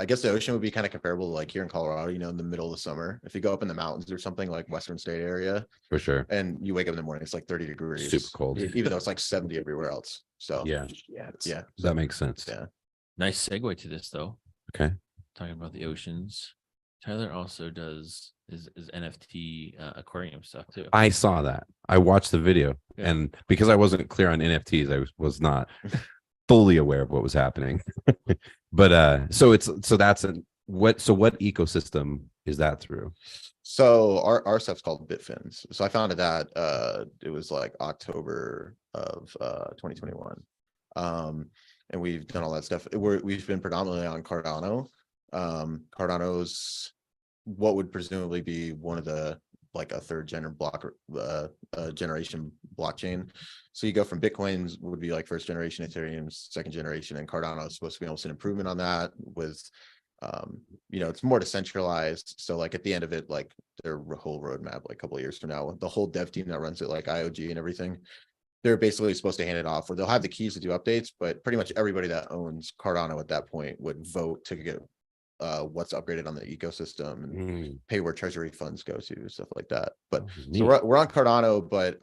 guess the ocean would be kind of comparable to like here in Colorado, in the middle of the summer. If you go up in the mountains or something like Western State area,
for sure.
and you wake up in the morning, it's like 30 degrees,
Super cold,
even though it's like 70 everywhere else. So
yeah, that makes sense.
Yeah.
Nice segue to this though.
Okay.
Talking about the oceans. Tyler also does his NFT aquarium stuff too.
I saw that. I watched the video,
Yeah.
and because I wasn't clear on NFTs, I was not fully aware of what was happening. But so what ecosystem is that through?
So our stuff's called Bitfins. So I founded that it was like October of 2021. And we've done all that stuff. We've been predominantly on Cardano. Cardano's what would presumably be one of the like a third generation blockchain. So you go from Bitcoin's would be like first generation, Ethereum's second generation, and Cardano is supposed to be almost an improvement on that with it's more decentralized. So like at the end of it, like their whole roadmap, like a couple of years from now, the whole dev team that runs it, like IOG and everything, they're basically supposed to hand it off, where they'll have the keys to do updates, but pretty much everybody that owns Cardano at that point would vote to get what's upgraded on the ecosystem and pay where treasury funds go to, stuff like that. But so we're on Cardano, but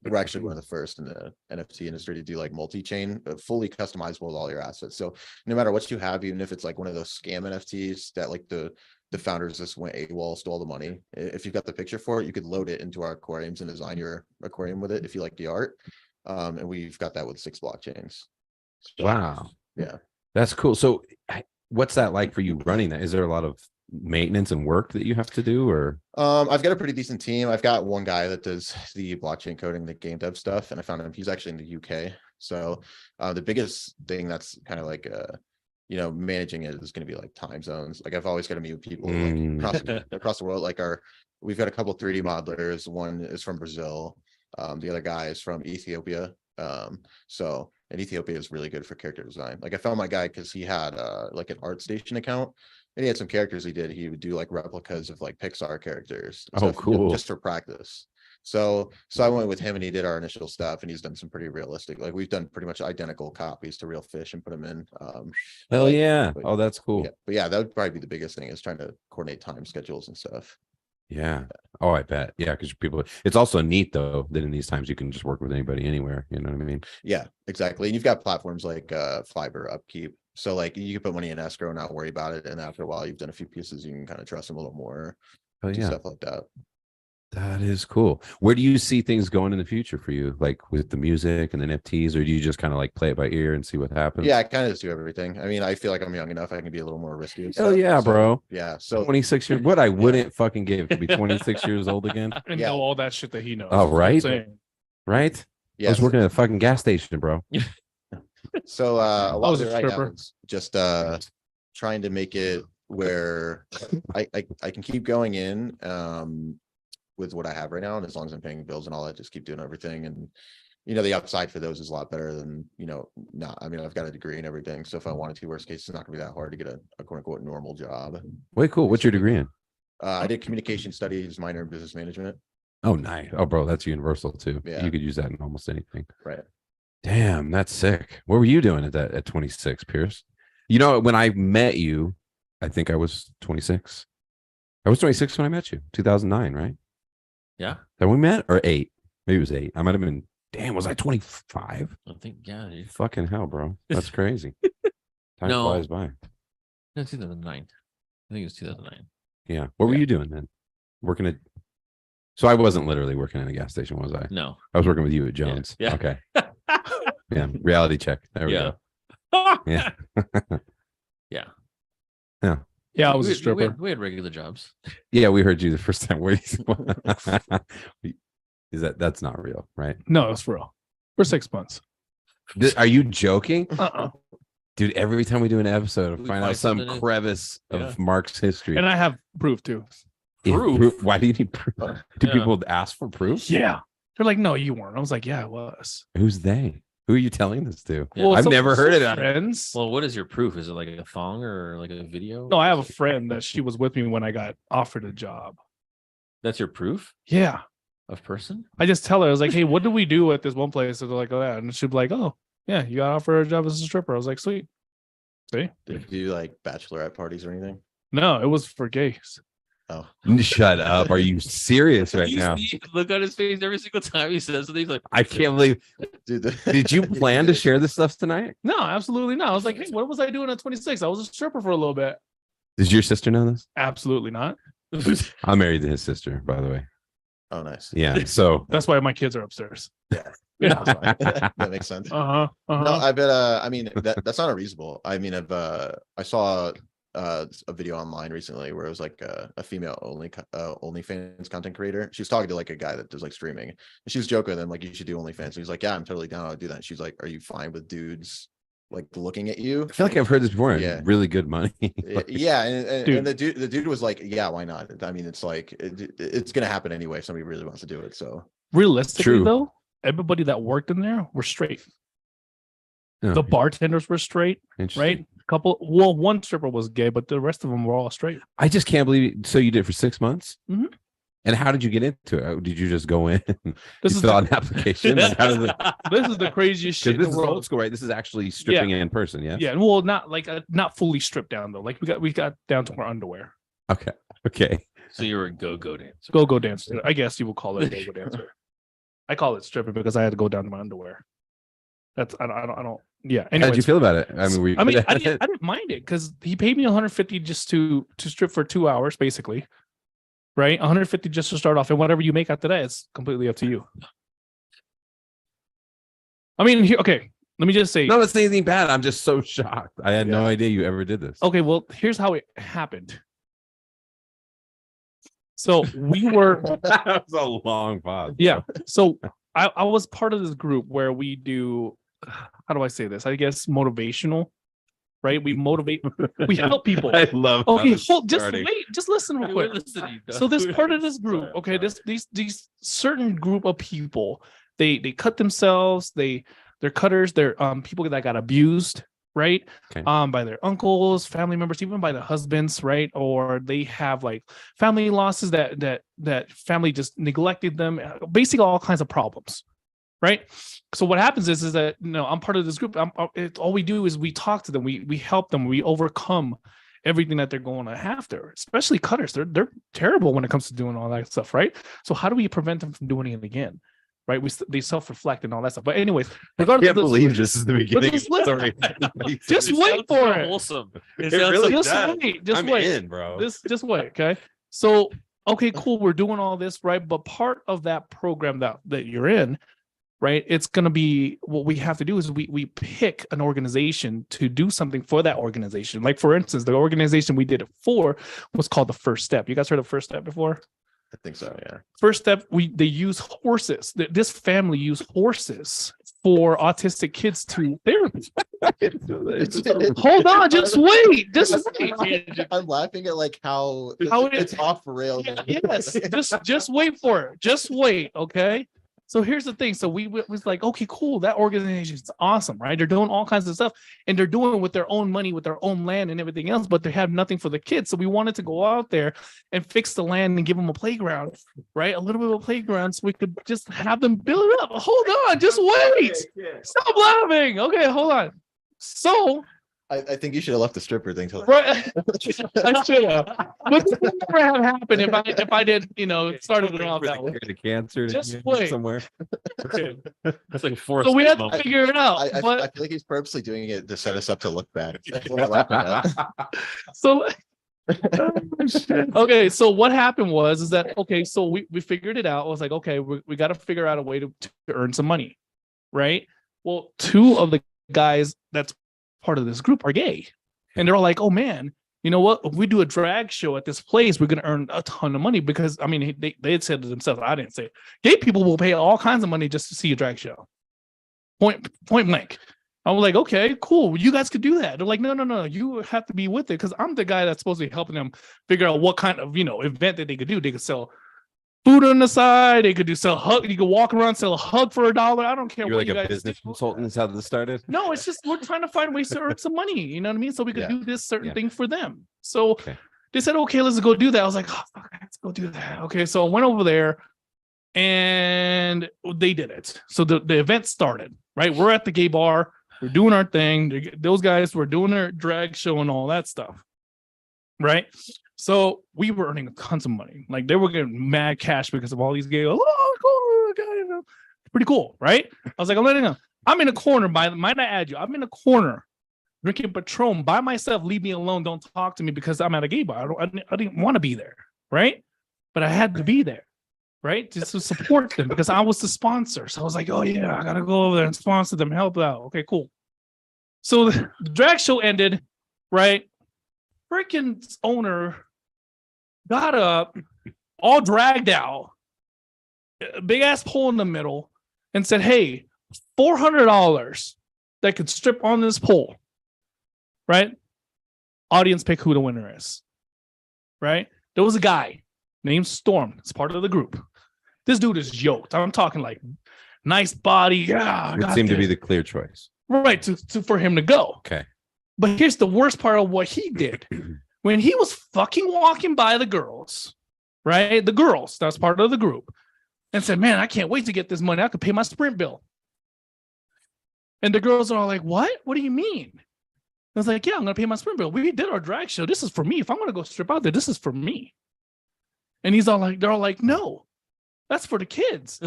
we're actually one of the first in the NFT industry to do like multi-chain, fully customizable with all your assets. So no matter what you have, even if it's like one of those scam NFTs that like the founders just went AWOL, stole the money, if you've got the picture for it, you could load it into our aquariums and design your aquarium with it if you like the art. And we've got that with 6 blockchains. So,
wow.
Yeah.
That's cool. So what's that like for you running that? Is there a lot of maintenance and work that you have to do, or?
I've got a pretty decent team. I've got one guy that does the blockchain coding, the game dev stuff, and I found him. He's actually in the UK. So the biggest thing that's kind of like managing it is going to be like time zones. Like I've always got to meet with people like, across the world. Like we've got a couple 3D modelers. One is from Brazil. The other guy is from Ethiopia. And Ethiopia is really good for character design. Like I found my guy because he had like an ArtStation account, and he had some characters he would do like replicas of like Pixar characters.
Oh, cool.
Just for practice. So I went with him and he did our initial stuff, and he's done some pretty realistic, like we've done pretty much identical copies to real fish and put them in.
Hell yeah.
But,
oh, that's cool.
Yeah, but yeah, that would probably be the biggest thing, is trying to coordinate time schedules and stuff.
Yeah. Oh, I bet. Yeah, because people. It's also neat though that in these times you can just work with anybody anywhere. You know what I mean?
Yeah, exactly. And you've got platforms like Fiverr, Upkeep. So like you can put money in escrow and not worry about it. And after a while, you've done a few pieces, you can kind of trust them a little more.
Oh yeah,
stuff like that.
That is cool. Where do you see things going in the future for you, like with the music and the NFTs, or do you just kind of like play it by ear and see what happens?
Yeah, I kind of just do everything. I mean, I feel like I'm young enough. I can be a little more risky. And
Hell
stuff.
yeah, bro.
Yeah. So
26 years. What I wouldn't fucking give to be 26 years old again.
And know all that shit that he knows.
Oh, right.
Right?
yeah,
I was working at a fucking gas station, bro.
So a lot
was
of
a
it right now
stripper.
is just trying to make it where I can keep going in with what I have right now, and as long as I'm paying bills and all that, just keep doing everything. And the upside for those is a lot better than not. I mean, I've got a degree and everything, so if I wanted to, worst case, it's not gonna be that hard to get a quote unquote normal job.
Way cool. What's your degree in?
I did communication studies, minor in business management.
Oh, nice. Oh, bro, that's universal too.
Yeah.
You could use that in almost anything.
Right.
Damn, that's sick. What were you doing at 26, Pierce? When I met you, I think I was 26. I was 26 when I met you, 2009, right?
Yeah.
That we met, or 8? Maybe it was 8. I might have been. Damn, was I 25?
I think yeah. Dude.
Fucking hell, bro. That's crazy. Time
No.
flies by.
No, 2009. I think it was 2009.
Yeah. What were you doing then? Working at. So I wasn't literally working in a gas station, was I?
No.
I was working with you at Jones.
Yeah.
Okay. Yeah. Reality check. There we
Yeah.
go. Yeah.
Yeah.
Yeah.
Yeah, I was a
we
stripper.
we had regular jobs.
Yeah, we heard you the first time. Wait, is that's not real, right?
No, it's for real. For 6 months.
Are you joking?
Uh-uh.
Dude, every time we do an episode, I
We
find out
find
some
something in-
crevice
Yeah.
of Mark's history.
And I have proof too.
Yeah,
Proof?
Why do you need proof? Do
Yeah.
people ask for proof?
Yeah. They're like, no, you weren't. I was like, yeah, I was.
Who's they? Who are you telling this to?
Yeah.
I've never heard of that.
Friends.
Well, what is your proof? Is it like a thong or like a video?
No, I have a friend that she was with me when I got offered a job.
That's your proof
Yeah.
of person.
I just tell her, I was like, hey, what do we do at this one place? And they're like, oh, yeah. And she'd be like, oh, yeah, you got offered a job as a stripper. I was like, sweet. See?
Did you do like bachelorette parties or anything?
No, it was for gays.
Oh,
Shut up. Are you serious right
You
now?
see- look on his face every single time he says something. He's like,
I can't believe.
dude.
Did you plan to share this stuff tonight?
No, absolutely not. I was like, hey, what was I doing at 26? I was a stripper for a little bit.
Does your sister know this?
Absolutely not.
I'm married to his sister, by the way.
Oh, nice.
Yeah. So
That's why my kids are upstairs.
Yeah.
Yeah.
That's fine. That makes sense.
Uh-huh. Uh-huh.
No, I bet. I mean, that's not unreasonable. I mean, I saw a video online recently where it was like a female OnlyFans content creator. She was talking to like a guy that does like streaming, and she was joking with him like, you should do OnlyFans. And he's like, yeah, I'm totally down to do that. And she's like, are you fine with dudes like looking at you?
I feel like I've heard this before.
Yeah.
Really good money.
Yeah, and
Dude.
the dude was like, yeah, why not? I mean, it's like it's gonna happen anyway if somebody really wants to do it. So
Realistically,
True.
though, everybody that worked in there were straight.
Oh,
The bartenders were straight,
interesting.
right? One stripper was gay, but the rest of them were all straight.
I just can't believe it. So you did it for 6 months?
Mhm.
And how did you get into it? Did you just go in?
This
you
is
fill out
the,
an application? Like, how does it?
this is the craziest shit.
Because
in
this
the
is
world.
old school, right? This is actually stripping in person. Yeah.
Yeah, well, not like not fully stripped down though. Like we got down to our underwear.
Okay. Okay.
so you're a go-go dancer.
Go dancer. I guess you would call it a go dancer. I call it stripping because I had to go down to my underwear. That's I don't. Yeah.
How did you
Anyways,
feel about it? I mean, were you
I
good at
didn't,
it?
I didn't mind it because he paid me 150 just to strip for 2 hours, basically. Right, 150 just to start off, and whatever you make after that, it's completely up to you. I mean, here, okay. Let me just say,
No, it's anything bad. I'm just so shocked. I had no
Yeah.
idea you ever did this.
okay. Well, here's how it happened. So we were,
That was a long pause.
yeah. So I was part of this group where we do, how do I say this? I guess motivational, right? We motivate, we help people.
I love. how
Okay,
this is
just
starting.
wait, just listen real quick. So this part of this group, okay, these certain group of people, they cut themselves, they're cutters, they're people that got abused, right?
Okay.
By their uncles, family members, even by the husbands, right? Or they have like family losses that family just neglected them, basically all kinds of problems, right? So what happens is that I'm part of this group. All we do is we talk to them, we help them, we overcome everything that they're going after, especially cutters. They're terrible when it comes to doing all that stuff, right? So how do we prevent them from doing it again? Right? They self-reflect and all that stuff. But anyways,
I
regardless
can't
of
believe this is the beginning.
just
of the story.
just wait for it.
Wholesome.
It really
Just
does.
wait. Just
I'm
wait.
in, bro.
Just wait. Okay. So okay, cool. We're doing all this, right? But part of that program that you're in, right? It's gonna be what we have to do is we pick an organization to do something for that organization. Like for instance, the organization we did it for was called the First Step. You guys heard of First Step before?
I think so. Yeah.
First Step, they use horses. This family used horses for autistic kids to therapy. Hold on, just wait. Just wait.
I'm laughing at like how
it's
it's off rails.
Yes, just wait for it. Just wait, okay? So here's the thing. So we was like, okay, cool. That organization is awesome, right? They're doing all kinds of stuff, and they're doing it with their own money, with their own land and everything else, but they have nothing for the kids. So we wanted to go out there and fix the land and give them a playground, right? A little bit of a playground, so we could just have them build it up. Hold on, just wait. Stop laughing. Okay, hold on. So
I think you should have left the stripper thing till
right, I should have. But this would never have happened if I did, started it off that way.
The cancer to
Just
get
wait.
somewhere.
That's like fourth.
So we had to figure it out.
I
but
feel like he's purposely doing it to set us up to look bad. That's what I'm laughing at.
so okay, so what happened is that okay, so we figured it out. I was like, okay, we got to figure out a way to earn some money, right? Well, two of the guys that's part of this group are gay, and they're all like, oh man, you know what? If we do a drag show at this place, we're going to earn a ton of money because, I mean, they had said to themselves, I didn't say it. Gay people will pay all kinds of money just to see a drag show. Point blank. I was like, okay, cool. You guys could do that. They're like, no. You have to be with it because I'm the guy that's supposed to be helping them figure out what kind of, event that they could do. They could sell food on the side. They could sell hug. You could walk around, sell a hug for $1. I don't care.
You're
what
like
you
a
guys
business
do.
consultant. Is how this started?
No, it's just we're trying to find ways to earn some money. You know what I mean? So we could do this certain thing for them. So they said, okay, let's go do that. I was like, oh, fuck, let's go do that. Okay, so I went over there and they did it. So the event started, right? We're at the gay bar. We're doing our thing. Those guys were doing their drag show and all that stuff, right? So we were earning tons of money. Like they were getting mad cash because of all these gay. Oh, cool, pretty cool, right? I was like, I'm letting them. I'm in a corner. Might I add you? I'm in a corner drinking Patron by myself. Leave me alone. Don't talk to me because I'm at a gay bar. I didn't want to be there, right? But I had to be there, right? Just to support them because I was the sponsor. So I was like, oh yeah, I gotta go over there and sponsor them, help out. Okay, cool. So the drag show ended, right? Freaking owner got up, all dragged out, a big ass pole in the middle, and said, hey, $400 that could strip on this pole, right? Audience pick who the winner is, right? There was a guy named Storm. It's part of the group. This dude is yoked. I'm talking like nice body. Yeah,
it seemed to be the clear choice,
right? For him to go.
Okay.
But here's the worst part of what he did. When he was fucking walking by the girls, right? The girls, that's part of the group, and said, man, I can't wait to get this money. I could pay my Sprint bill. And the girls are all like, what? What do you mean? I was like, yeah, I'm going to pay my Sprint bill. We did our drag show. This is for me. If I'm going to go strip out there, this is for me. And they're all like, no, that's for the kids.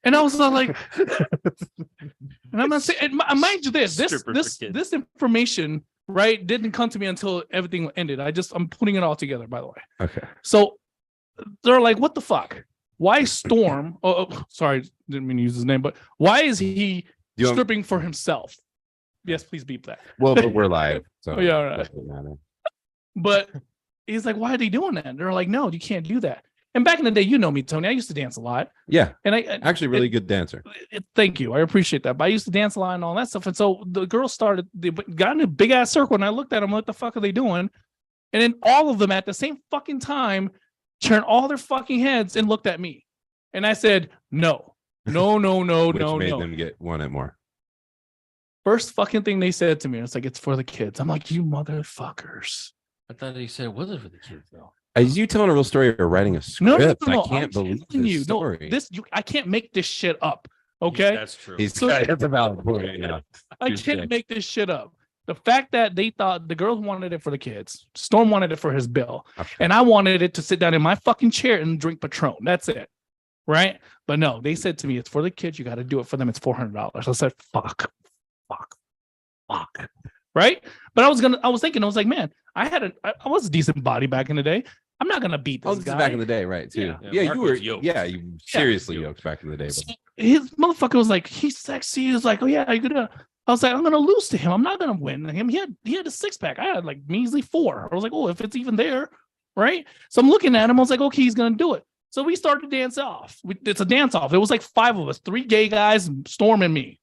And I was all like, and I'm not saying, and mind you, this information, right, didn't come to me until everything ended. I'm putting it all together, by the way.
Okay.
So they're like, what the fuck? Why Storm? Oh, sorry, didn't mean to use his name, but why is he stripping for himself? Yes, please beep that.
Well, but we're live, so
oh, yeah, all right. But he's like, why are they doing that? And they're like, no, you can't do that. And back in the day, you know me, Tony. I used to dance a lot.
Yeah,
and I
actually really good dancer.
Thank you, I appreciate that. But I used to dance a lot and all that stuff. And so the girls they got in a big ass circle, and I looked at them, what the fuck are they doing? And then all of them at the same fucking time turned all their fucking heads and looked at me, and I said, no. Which made
them get one at more.
First fucking thing they said to me, it's like, it's for the kids. I'm like, you motherfuckers.
I thought he said it wasn't for the kids though.
Is you telling a real story or writing a script?
No.
I can't believe this story.
I can't make this shit up. Okay,
that's true.
That's a valid point. Yeah.
I can't make this shit up. The fact that they thought the girls wanted it for the kids, Storm wanted it for his bill, and I wanted it to sit down in my fucking chair and drink Patron. That's it, right? But no, they said to me, "It's for the kids. You got to do it for them. It's $400." I said, "Fuck." Right? But I was thinking, I was like, man, I was a decent body back in the day. I'm not gonna beat this guy.
Back in the day, right? Too. Yeah, you were yoked. Yeah, you seriously yoked back in the day. But...
So his motherfucker was like, he's sexy. He was like, oh yeah, you're gonna. I was like, I'm gonna lose to him. I'm not gonna win him. He had a 6-pack. I had like measly 4. I was like, oh, if it's even there, right? So I'm looking at him. I was like, okay, he's gonna do it. So we started to dance off. It's a dance off. It was like 5 of us, 3 gay guys, Storm and me,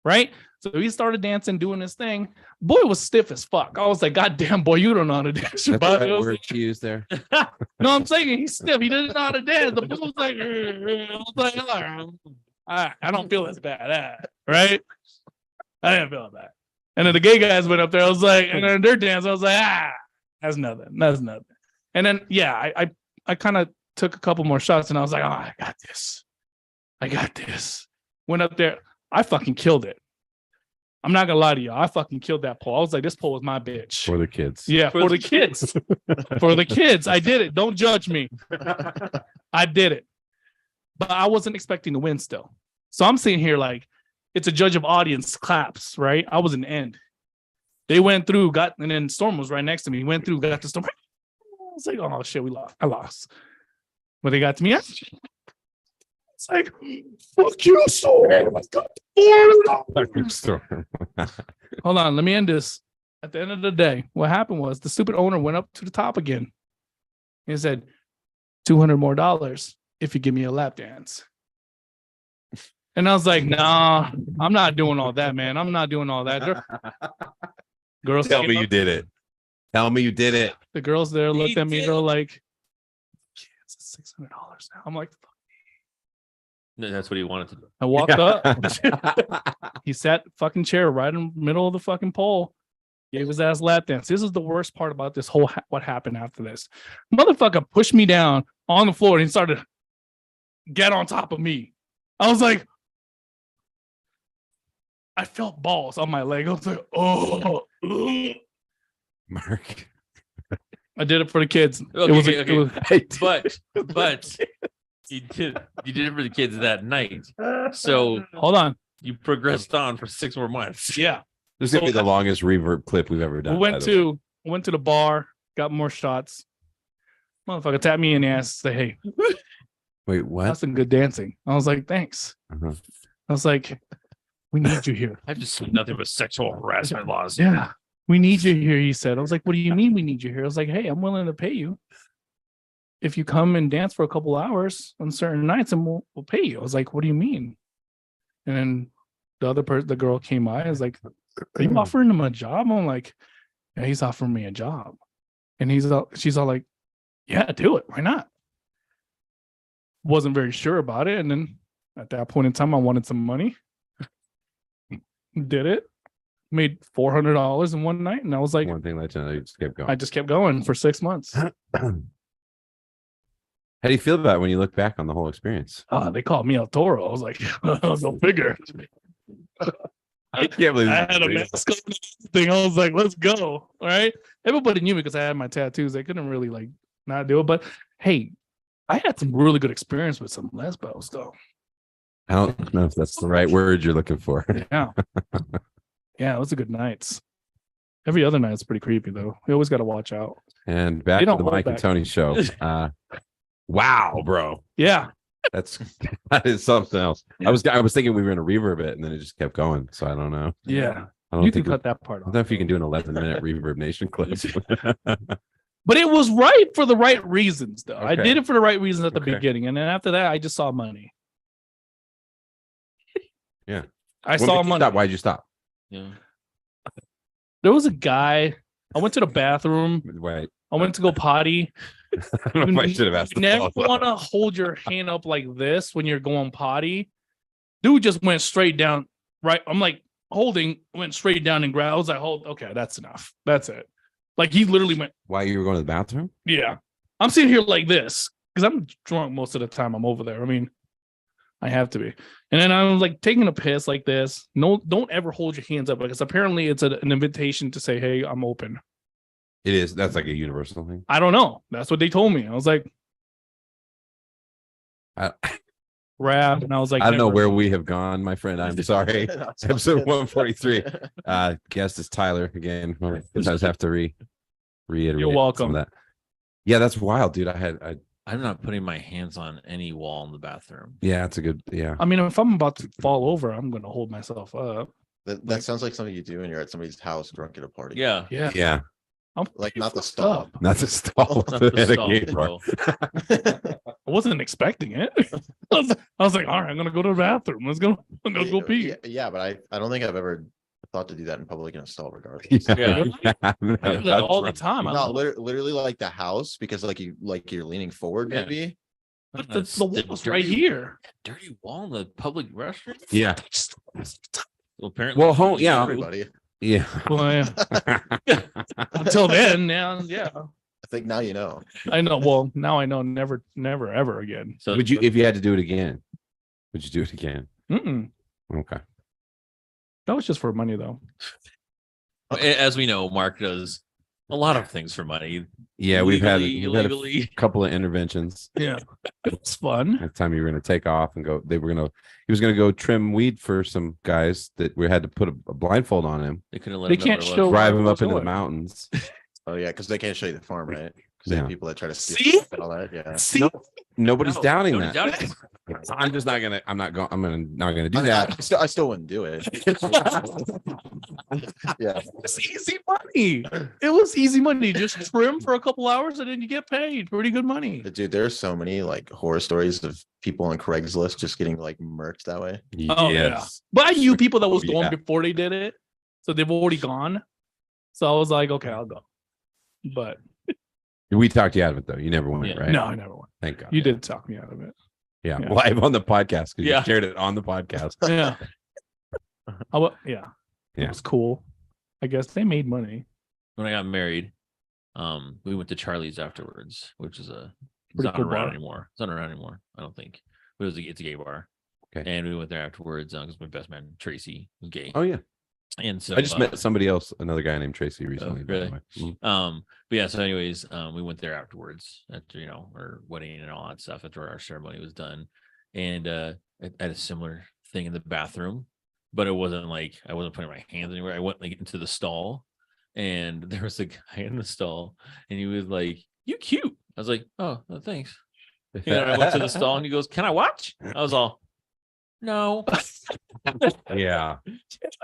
right? So he started dancing, doing his thing. Boy was stiff as fuck. I was like, God damn, boy, you don't know how to dance.
That's the word you used there.
No, I'm saying he's stiff. He didn't know how to dance. The boy was like, I don't feel as bad, right? I didn't feel bad. And then the gay guys went up there. I was like, and then their dance, I was like, that's nothing. And then, yeah, I kind of took a couple more shots, and I was like, oh, I got this. Went up there. I fucking killed it. I'm not gonna lie to you. I fucking killed that pole. I was like, this pole was my bitch.
For the kids.
Yeah, for the kids. For the kids. I did it. Don't judge me. I did it. But I wasn't expecting to win still. So I'm sitting here like, it's a judge of audience claps, right? I was in the end. They went through, and then Storm was right next to me. He went through, got to Storm. I was like, oh shit, we lost. I lost. But they got to me. It's like, fuck you, Storm. I got $4.
Storm.
Hold on, let me end this. At the end of the day, what happened was the stupid owner went up to the top again and said, $200 more if you give me a lap dance. And I was like, nah, I'm not doing all that, man. I'm not doing all that. Girls,
Tell me you did it. Tell me you did it.
The girls there looked at me, they're like, it's $600 now. I'm like,
No, that's what he wanted to do.
I walked up. He sat fucking chair right in the middle of the fucking pole. Gave his ass lap dance. This is the worst part about this whole what happened after this. Motherfucker pushed me down on the floor and he started to get on top of me. I was like, I felt balls on my leg. I was like, oh.
Mark.
I did it for the kids.
Okay,
it was
but you did it for the kids that night. So
hold on.
you progressed on for 6 more months.
Yeah.
This is gonna be the longest reverb clip we've ever done.
We went to the bar, got more shots. Motherfucker tapped me in the ass, say, hey,
Wait, what?
that's some good dancing. I was like, thanks.
Uh-huh.
I was like, we need you here.
I've just seen nothing but sexual harassment laws.
Yeah, we need you here, he said. I was like, what do you mean we need you here? I was like, hey, I'm willing to pay you if you come and dance for a couple hours on certain nights and we'll pay you. I was like, what do you mean? And then the girl came by. I was like, are you offering him a job? I'm like, yeah, he's offering me a job. And she's all like, yeah, do it. Why not? Wasn't very sure about it. And then at that point in time, I wanted some money. Did it. Made $400 in one night. And I was like,
one thing led to another, you just kept going.
I just kept going for 6 months.
How do you feel about it when you look back on the whole experience?
They called me El Toro. I was like, go figure.
I can't believe
I had a mask on and everything. I was like, let's go. All right. Everybody knew me because I had my tattoos. They couldn't really like not do it. But hey, I had some really good experience with some lesbos though.
I don't know if that's the right word you're looking for.
Yeah. Yeah, it was a good nights. Every other night's pretty creepy though. You always got to watch out.
And back
They
to
don't
the
hold
Mike and
back.
Tony show. Wow, bro.
Yeah.
That is something else. I was thinking we were gonna reverb it and then it just kept going. So I don't know.
Yeah.
I don't
You can
think
cut that part
I
off.
don't know if you can do an 11-minute Reverb Nation clip.
But it was right for the right reasons though. I
Okay.
did it for the right reasons at the
Okay.
beginning. And then after that, I just saw money.
Yeah.
I saw money.
Why'd you stop?
Yeah.
There was a guy. I went to the bathroom.
Wait.
I went to go potty.
I don't know if I should have asked.
You never want to hold your hand up like this when you're going potty. Dude just went straight down. Right. I'm like went straight down and grabbed. I was like, okay, that's enough. That's it. Like he literally went.
Why you were going to the bathroom?
Yeah. I'm sitting here like this because I'm drunk most of the time I'm over there. I mean, I have to be. And then I was like taking a piss like this. No, don't ever hold your hands up because apparently it's an invitation to say, hey, I'm open.
It is. That's like a universal thing.
I don't know. That's what they told me. I was like, grab. And I was like,
I don't know
never.
where we have gone, my friend. I'm sorry. Episode 143. Guest is Tyler again. I sometimes have to reiterate.
You're welcome.
some of that. Yeah, that's wild, dude.
I'm not putting my hands on any wall in the bathroom.
Yeah, that's a good. Yeah.
I mean, if I'm about to fall over, I'm going to hold myself up.
That sounds like something you do when you're at somebody's house drunk at a party.
Yeah.
Yeah.
Yeah.
I'm
Like not the
fucked
stall.
up.
Not to stall
Not
the
the
head of
stall,
game bar.
bro.
I wasn't expecting it. I was like, all right, I'm going to go to the bathroom. I'm going to go pee.
Yeah, but I don't think I've ever thought to do that in public in a stall regardless.
Yeah.
I do that all the time. I
Not
don't know.
literally like the house because you're leaning forward
Yeah.
maybe.
But
That's
the wall's right
dirty-
here.
Dirty wall in the public restroom?
Yeah.
Well, apparently.
Well, yeah.
Everybody.
Yeah.
Well, yeah. Until then, now, yeah.
I think now you know.
I know. Well, now I know never, ever again.
So
Would you, if you had to do it again, would you do it again?
Mm-mm.
Okay.
That was just for money, though.
as we know, Mark does a lot of things for money.
Yeah, we've had
illegally.
a couple of interventions.
Yeah. It was fun.
At the time you were going to take off and go, he was going to go trim weed for some guys that we had to put a blindfold on him,
They couldn't let
They
him know
can't
where it was.
show-
drive him up
show
into the
it.
mountains.
Oh yeah, because they can't show you the farm, right? Because they
Yeah.
have people that try to
See?
steal and all that. Yeah.
See?
Nobody's
No,
doubting
nobody's
that.
doubting it.
I'm just not gonna. I'm not going. Not gonna do
I mean,
that.
I still wouldn't do it. Yeah.
It's easy money. It was easy money. Just trim for a couple hours and then you get paid pretty good money.
Dude, there's so many like horror stories of people on Craigslist just getting like murked that way.
Oh, yeah. But I knew people that was going
Yeah.
before they did it, so they've already gone. So I was like, okay, I'll go. But
We talked you out of it though. You never went,
Yeah.
right?
no, I never went.
Thank God.
You did talk me out of it.
Yeah,
Yeah.
live on the podcast because
Yeah.
you shared it on the podcast.
Yeah. Yeah. It
Yeah.
was cool. I guess they made money.
When I got married, we went to Charlie's afterwards, which is it's
Pretty
not
cool
around
bar.
anymore. It's not around anymore. I don't think. But it's a gay bar.
Okay.
And we went there afterwards because my best man Tracy was gay.
Oh yeah,
And so
I just met somebody else, another guy named Tracy recently. by the
really?
way. Mhm.
But yeah, so anyways, we went there afterwards after our wedding and all that stuff after our ceremony was done. And I had a similar thing in the bathroom, but it wasn't like I wasn't putting my hands anywhere. I went like into the stall and there was a guy in the stall and he was like, "You cute." I was like, "Oh, no, thanks." And then I went to the stall and he goes, "Can I watch?" I was all, "No."
Yeah,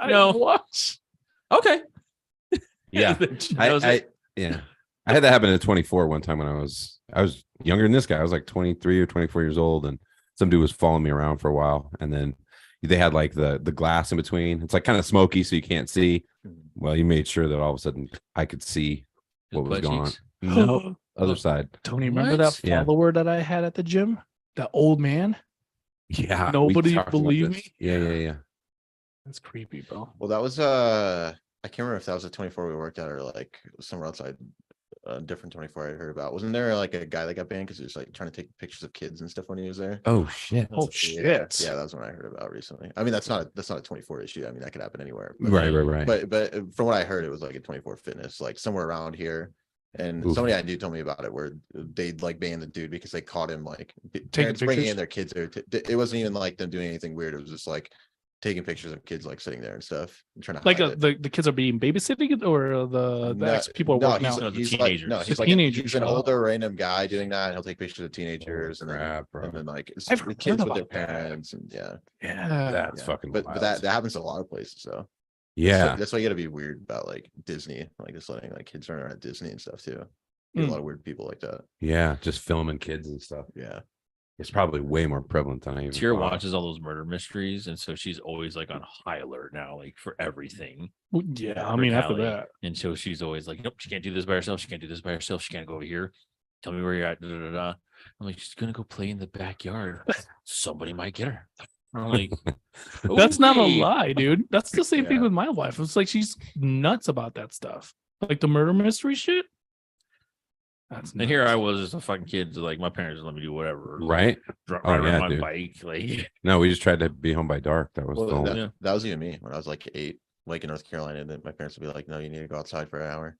No.
Watch.
Okay.
yeah. Yeah. I had that happen at 24 one time when I was younger than this guy. I was like 23 or 24 years old, and some dude was following me around for a while, and then they had like the glass in between. It's like kind of smoky, so you can't see. Well, he made sure that all of a sudden I could see what was
butt
going on.
cheeks.
No, other side.
Tony, remember
What?
that
Yeah.
follower that I had at the gym? That old man?
Yeah, we
Nobody
talked about
believed
this.
me?
Yeah.
That's creepy, bro.
Well, that was I can't remember if that was a 24 we worked at or like somewhere outside a different 24 I heard about. Wasn't there like a guy that got banned because he was like trying to take pictures of kids and stuff when he was there?
Oh shit.
Oh,
Yeah,
shit.
yeah, that was what I heard about recently. I mean, that's not a 24 issue. I mean, that could happen anywhere. But,
Right.
but from what I heard, it was like a 24 fitness, like somewhere around here. And
Oof.
somebody I knew told me about it where they'd like ban the dude because they caught him like
Taking
parents bringing
pictures?
in their kids there. It wasn't even like them doing anything weird. It was just like taking pictures of kids like sitting there and stuff and trying to
Like
hide it.
the kids are being babysitting or the
No,
ex people are
no,
working
he's,
out.
No, the
he's
teenagers.
like, no,
The
he's like
teenagers,
he's an
oh.
older random guy doing that, and he'll take pictures of teenagers and then,
Crap, bro.
and then like
I've
the
heard
kids with their
about that.
parents and
Yeah.
That's
yeah.
fucking
But
wild.
that happens to a lot of places. So
Yeah.
that's why you got to be weird about like Disney, like just letting like kids run around at Disney and stuff too. Get a
Mm.
lot of weird people like that.
Yeah, just filming kids and stuff.
Yeah.
It's probably way more prevalent than I even
Tira
thought.
watches all those murder mysteries, and so she's always like on high alert now, like for everything.
Well, yeah, I
for
mean, after
Callie.
that.
And so she's always like, "Nope, she can't do this by herself. She can't do this by herself. She can't go over here. Tell me where you're at." Da, da, da, da. I'm like, "She's gonna go play in the backyard. Somebody might get her." I'm like,
That's not a
"Okay."
lie, dude. That's the same thing
Yeah.
with my wife. It's like she's nuts about that stuff. Like the murder mystery shit. That's
And here I
nuts.
was, just a fucking kid. Like my parents let me do whatever.
Right?
Ride
Oh,
around
yeah,
my
dude.
bike. Like,
No, we just tried to be home by dark. That was
Well,
the whole.
that,
Yeah.
that was even me when I was like 8, like in North Carolina. And then my parents would be like, "No, you need to go outside for an hour."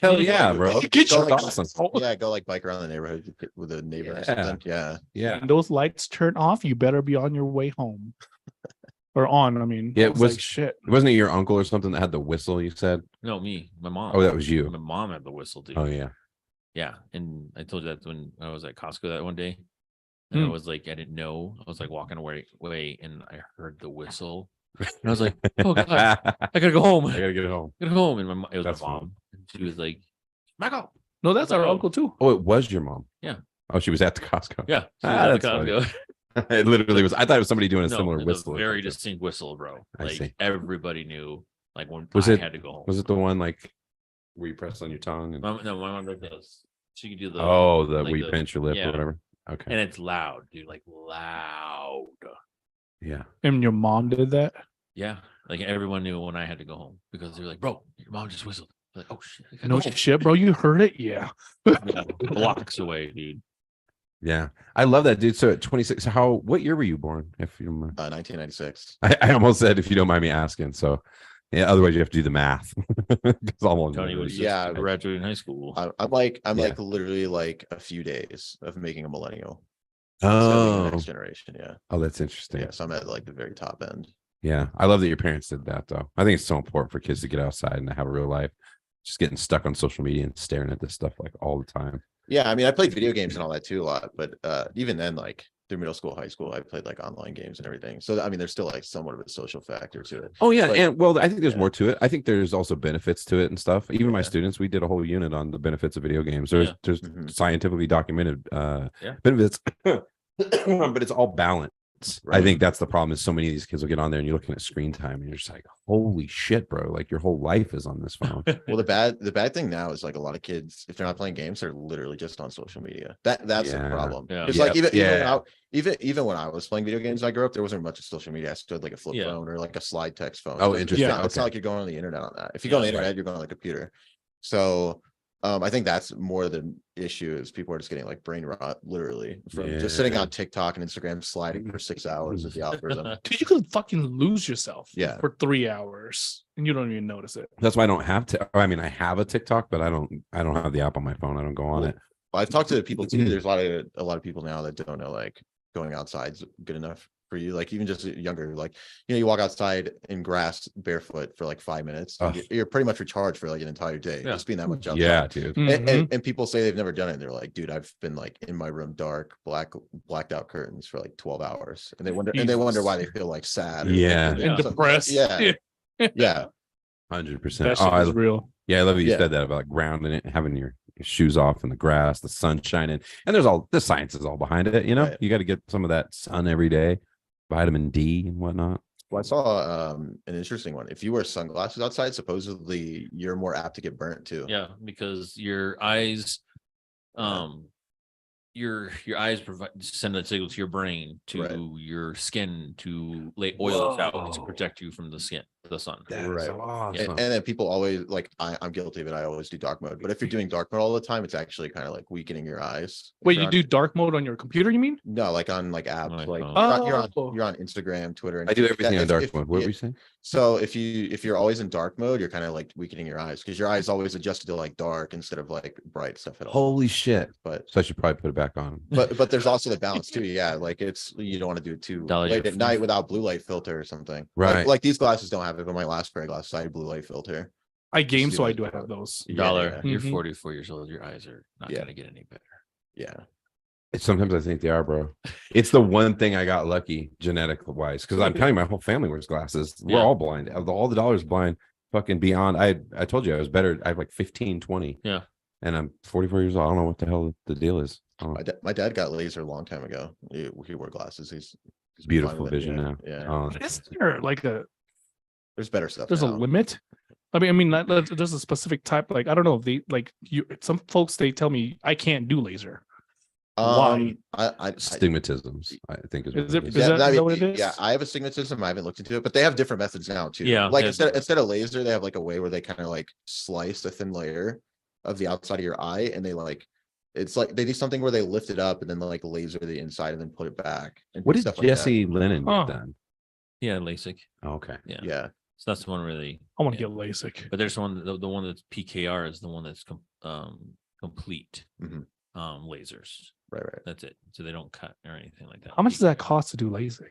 Hell yeah, bro.
Get your
like,
ass
yeah, go like bike around the neighborhood with a neighbor or
Yeah.
something. Yeah.
Yeah.
When those lights turn off, you better be on your way home. Or on, I mean.
Yeah,
I
it was-
like, shit.
Wasn't it your uncle or something that had the whistle? You said.
no, me, my mom.
Oh, that was you.
My mom had the whistle, dude.
Oh yeah.
Yeah, and I told you that when I was at Costco that one day, and I was like, I didn't know. I was like walking away, and I heard the whistle, and I was like, "Oh God,
I
I gotta go home. I
gotta get home.
gotta go home." And it was
That's
my mom. And she was like, "Michael."
No, that's our
Oh.
uncle too.
Oh, it was your mom.
Yeah.
Oh, she was at the Costco.
Yeah, she was
Ah,
at
that's
the
funny.
Costco.
It literally was. I thought it was somebody doing a
No,
similar
it was
whistle.
a
or
very
something.
distinct whistle, bro.
I
Like
see.
everybody knew. Like when
Was
I
it-
had to go home.
Was it the one like where you press on your tongue and
No, my mom does this. She could do the
oh, the
like
where you
the-
pinch your lip
yeah.
or whatever. Okay.
and it's loud, dude. Like loud.
Yeah.
And your mom did that?
Yeah, like everyone knew when I had to go home because they were like, "Bro, your mom just whistled." Like, "Oh shit, I gotta
No
go home."
shit, bro. You heard it? Yeah.
Blocks away, dude.
Yeah. I love that, dude. So at 26, what year were you born? If you don't mind.
1996.
I almost said if you don't mind me asking. So yeah, otherwise you have to do the math. Because I'm on
Tony was just
Yeah.
graduating high school.
I'm like
Yeah.
literally like a few days of making a millennial. The
Oh,
next generation. Yeah.
oh, that's interesting.
Yeah. So I'm at like the very top end.
Yeah, I love that your parents did that, though. I think it's so important for kids to get outside and to have a real life. Just getting stuck on social media and staring at this stuff like all the time.
Yeah, I mean, I played video games and all that too a lot, but even then, like through middle school, high school, I played like online games and everything. So I mean, there's still like somewhat of a social factor to it.
Oh yeah,
But-
and well, I think there's
yeah.
more to it. I think there's also benefits to it and stuff. Even my
Yeah.
students, we did a whole unit on the benefits of video games. There's
Mhm.
scientifically documented
Yeah.
benefits, but it's all balance. I
Right.
think that's the problem. Is so many of these kids will get on there and you're looking at screen time and you're just like, holy shit, bro! Like your whole life is on this phone.
Well, the bad thing now is like a lot of kids, if they're not playing games, they're literally just on social media. That's the
Yeah.
problem.
Yeah.
It's like
Yeah.
even when I was playing video games, when I grew up, there wasn't much of social media. I still had like a flip
Yeah.
phone or like a slide text phone.
Oh,
It's
interesting.
not- It's not
Okay.
like you're going on the internet on that. If you go on the
Yeah,
internet, you're going on the computer. So I think that's more the issue is people are just getting like brain rot literally from just sitting
Yeah.
on TikTok and Instagram sliding for 6 hours with the algorithm.
Dude, you could fucking lose yourself
Yeah.
for 3 hours and you don't even notice it.
That's why I don't have to. I mean, I have a TikTok, but I don't have the app on my phone. I don't go on it.
Well, I've talked to people too. There's a lot of people now that don't know like going outside's good enough for you. Like even just younger, like you walk outside in grass barefoot for like 5 minutes. And
Ugh.
you're pretty much recharged for like an entire day.
Yeah.
Just being that much outside.
Yeah, dude.
And people say they've never done it. They're like, dude, I've been like in my room, dark, blacked out curtains for like 12 hours, and they wonder why they feel like sad. or-
Yeah.
And
something.
depressed.
Yeah, yeah.
100%.
That shit is real.
Yeah, I love that you
Yeah.
said that about grounding it, having your shoes off in the grass, the sun shining, and there's all the science is all behind it.
Right.
You got to get some of that sun every day, vitamin D and whatnot.
Well, I saw an interesting one. If you wear sunglasses outside, supposedly you're more apt to get burnt too.
Yeah, because your eyes, your eyes send a signal to your brain to
Right.
your skin to lay oils out to
Whoa.
protect you from the sun.
That is
Right.
awesome.
And then people always like I'm guilty of it. I always do dark mode. But if you're doing dark mode all the time, it's actually kind of like weakening your eyes. If
Wait,
you're
you
on-
do dark mode on your computer, you mean?
No, like on like apps,
My
like
phone.
you're on Instagram, Twitter. And
I do
if-
everything on
if-
dark
if-
mode. What
yeah,
were you saying?
So if you're always in dark mode, you're kind of like weakening your eyes because your eyes always adjusted to like dark instead of like bright stuff at all.
Holy shit!
But
So I should probably put it back on.
but there's also the balance too. Yeah, like it's you don't want to do it too
Dollar
late
your
at night without blue light filter or something.
Right.
Like these glasses don't have it, but my last pair of glasses I had blue light filter.
I game,
See
so I
that.
do have those.
Dollar,
Yeah.
you're
Mhm.
44 years old. Your eyes are not
Yeah.
gonna get any better.
Yeah.
Sometimes I think they are, bro. It's the one thing I got lucky genetic wise because I'm telling you, my whole family wears glasses. We're
Yeah.
all blind. All the dollars blind. Fucking beyond. I told you I was better. I have like 15, 20.
Yeah.
And I'm 44 years old. I don't know what the hell the deal is. I don't know.
My dad got laser a long time ago. He wore glasses. He's
Beautiful
fine with it,
vision
yeah.
now.
Yeah.
Oh,
Is there like
There's better stuff.
there's a
now.
limit? I mean, there's a specific type. Like I don't know if they like you. Some folks they tell me I can't do laser. Why?
I
stigmatisms, I think is what
Is
it
it-
is.
is that-
I mean,
what it is?
Yeah, I have astigmatism. I haven't looked into it, but they have different methods now too.
Yeah,
like
they have
instead of laser, they have like a way where they kind of like slice a thin layer of the outside of your eye, and they like it's like they do something where they lift it up and then like laser the inside and then put it back. And
What
do
did
stuff like that.
Jesse Lennon
Huh.
get done?
Yeah, LASIK.
Oh, okay.
Yeah.
Yeah,
So that's the one really.
I want to
Yeah.
get LASIK.
But there's one. The one that's PKR is the one that's complete
Mhm.
lasers.
right.
That's it. So they don't cut or anything like that.
How much does that cost to do LASIK?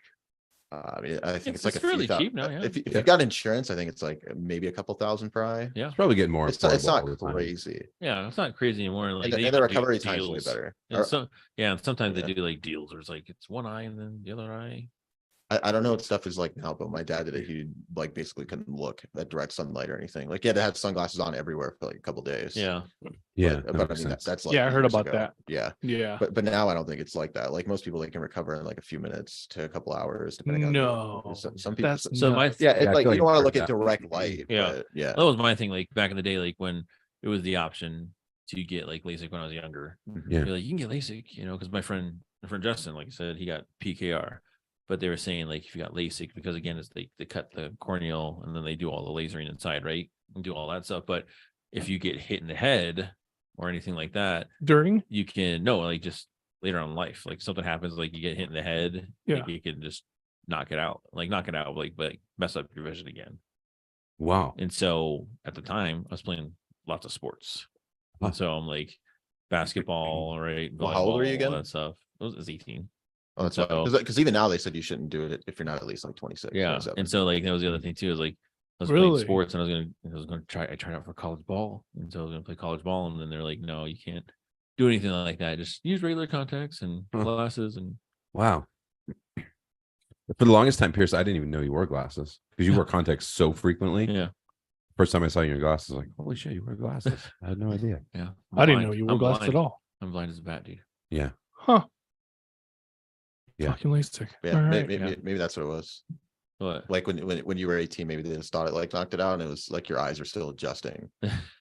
I mean, I think
It's-
it's like
it's
a few
fairly
thou-
cheap now, yeah.
If
Yeah.
you've got insurance, I think it's like maybe a couple thousand per eye.
Yeah.
It's probably getting more.
It's
affordable
not
all the time.
crazy,
Yeah, it's not crazy anymore. Like
and,
they
and the
even do
recovery time's way
deals.
better.
And
Or-
so, yeah, and sometimes
Yeah.
they do like deals where it's like it's one eye and then the other eye.
I don't know what stuff is like now, but my dad did it. He like basically couldn't look at direct sunlight or anything. Like he had to have sunglasses on everywhere for like a couple days.
Yeah.
Yeah,
but
that
I
makes
mean
sense.
that's like
Yeah, I heard
years
about
ago.
that.
Yeah,
Yeah.
but now I don't think it's like that. Like most people, they can recover in like a few minutes to a couple hours, depending on
No,
some people.
that's
So my
nuts.
Yeah, it's
Yeah, I
like
feel
you
like
don't want
I've
to look
heard
at
that.
direct light.
Yeah.
but yeah,
That was my thing. Like back in the day, like when it was the option to get like LASIK when I was younger.
Yeah.
You're like, you can get LASIK, because my friend Justin, like I said, he got PKR, but they were saying like if you got LASIK, because again, it's they cut the corneal and then they do all the lasering inside, right? And do all that stuff. But if you get hit in the head or anything like that,
During
you can like just later on in life, like something happens, like you get hit in the head,
Yeah.
like, you can just knock it out, but mess up your vision again.
Wow.
And so at the time, I was playing lots of sports.
Huh.
And so I'm like basketball, right?
Well, how old were you
volleyball,
again?
all that stuff. I was 18.
oh, that's
So-
because even now they said you shouldn't do it if you're not at least like 26.
Yeah.
27.
And so like that was the other thing too, is like I was
Really?
playing sports and I was gonna I tried out for college ball. And so I was gonna play college ball. And then they're like, no, you can't do anything like that. Just use regular contacts and
Huh.
glasses and
Wow. For the longest time, Pierce, I didn't even know you wore glasses because you wore contacts so frequently.
Yeah.
First time I saw you in glasses, like, holy shit, you wear glasses. I had no idea.
Yeah.
I didn't know you wore glasses at all.
I'm blind as a bat, dude.
Yeah.
Huh.
Yeah.
Fucking LASIK.
Yeah,
All right.
maybe that's what it was.
What?
Like when you were 18, maybe they just thought it like knocked it out, and it was like your eyes are still adjusting.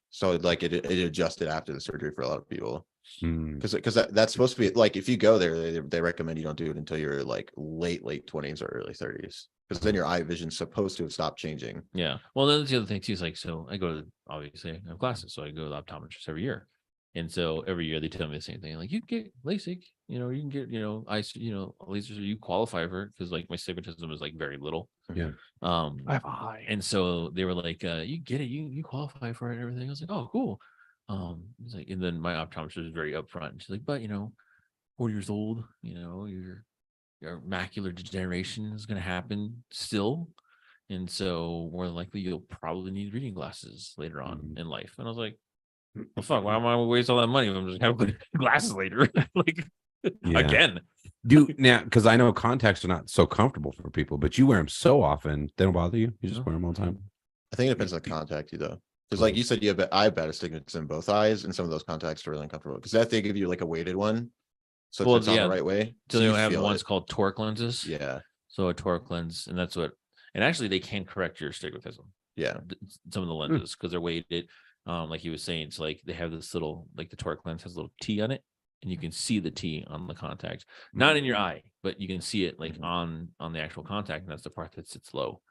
So like it adjusted after the surgery for a lot of people.
Mm.
Because that's supposed to be like, if you go there, they recommend you don't do it until you're like late 20s or early 30s, because then your eye vision's supposed to have stopped changing.
Yeah. Well, then the other thing too is like, so I go to, obviously I have glasses, so I go to the optometrist every year. And so every year they tell me the same thing. Like, you can get LASIK, you know, you can get, you know, lasers, you qualify for it, because like my astigmatism is like very little.
Yeah.
I have a high.
And so they were like, you get it, you qualify for it and everything. I was like, oh, cool. It's like, and then my optometrist is very upfront. She's like, but 40 years old, your macular degeneration is going to happen still. And so more than likely you'll probably need reading glasses later on in life. And I was like, well, fuck, why am I waste all that money if I'm just having glasses later? Like, again.
Now, because I know contacts are not so comfortable for people, but you wear them so often, they don't bother you. You just wear them all the time.
I think it depends on the contact too, though. Because like you said, I have bad astigmatism in both eyes, and some of those contacts are really uncomfortable because that they give you like a weighted one, so it's on the right way.
So they
you
have
feel
ones
it.
called toric lenses.
Yeah,
So a toric lens, and actually they can correct your astigmatism.
yeah.
Some of the lenses, because they're weighted. Like he was saying, it's like they have this little, like the toric lens has a little T on it, and you can see the T on the contact, not in your eye, but you can see it like on the actual contact, and that's the part that sits low,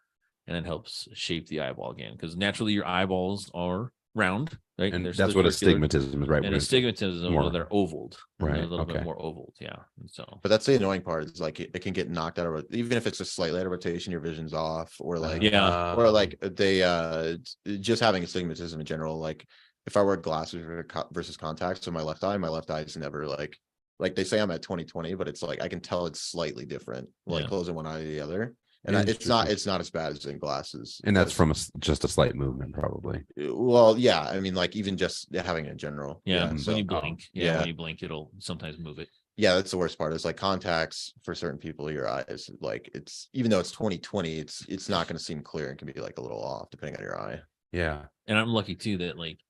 and it helps shape the eyeball again, because naturally your eyeballs are round, right?
And
There's
that's
the
what
circular-
astigmatism is, right?
And
when it's
astigmatism,
more-
well, they're ovaled,
Right,
they're a little bit
okay.
more ovaled, yeah. And so,
But that's the annoying part. Is like it can get knocked out of even if it's just slightly out of rotation, your vision's off, or like or like they just having astigmatism in general. Like if I wear glasses versus contacts on my left eye is never like they say I'm at 20/20, but it's like I can tell it's slightly different, like
Yeah.
closing one eye to the other. And it's not as bad as in glasses.
And that's
because-
from just a slight movement, probably.
well, yeah. I mean, like even just having it in general.
yeah,
So
when you blink,
yeah.
when you blink, it'll sometimes move it.
yeah, that's the worst part. Is like contacts for certain people, your eyes, like it's even though it's 20/20, it's not going to seem clear and can be like a little off depending on your eye.
Yeah.
And I'm lucky too that like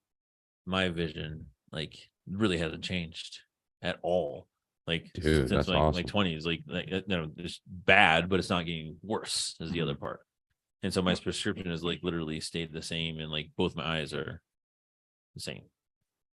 my vision like really hasn't changed at all. Like
Dude,
since
that's
like
awesome.
my 20s, like it's bad, but it's not getting worse is the other part. And so my prescription is like literally stayed the same, and like both my eyes are the same.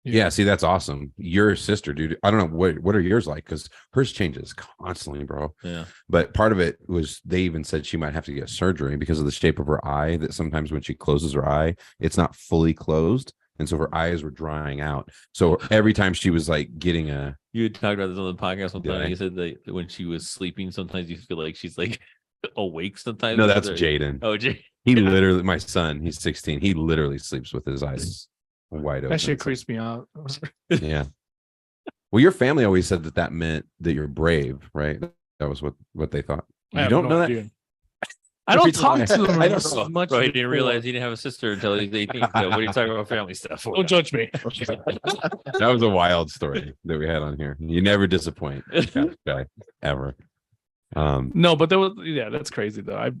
Yeah, see, that's awesome. Your sister, dude. I don't know what are yours like, because hers changes constantly, bro.
Yeah.
But part of it was they even said she might have to get surgery because of the shape of her eye. That sometimes when she closes her eye, it's not fully closed, and so her eyes were drying out. So every time she was like getting a,
You had talked about this on the podcast one
Did
time.
I?
You said that when she was sleeping, sometimes you feel like she's like awake sometimes.
no, that's
Or-
Jaden.
Oh, Jay.
He literally, my son, he's 16. He literally sleeps with his eyes wide open.
That shit
It's like-
creeps me out.
Yeah. Well, your family always said that meant that you're brave, right? That was what they thought.
I
You
have
don't
no
know that?
idea. I don't talk to them
I know.
as much.
Bro, he
as
didn't
before.
realize he didn't have a sister until he was 18. So what are you talking about family stuff for?
Don't judge me.
That was a wild story that we had on here. You never disappoint, guy, ever.
No, but that's crazy though.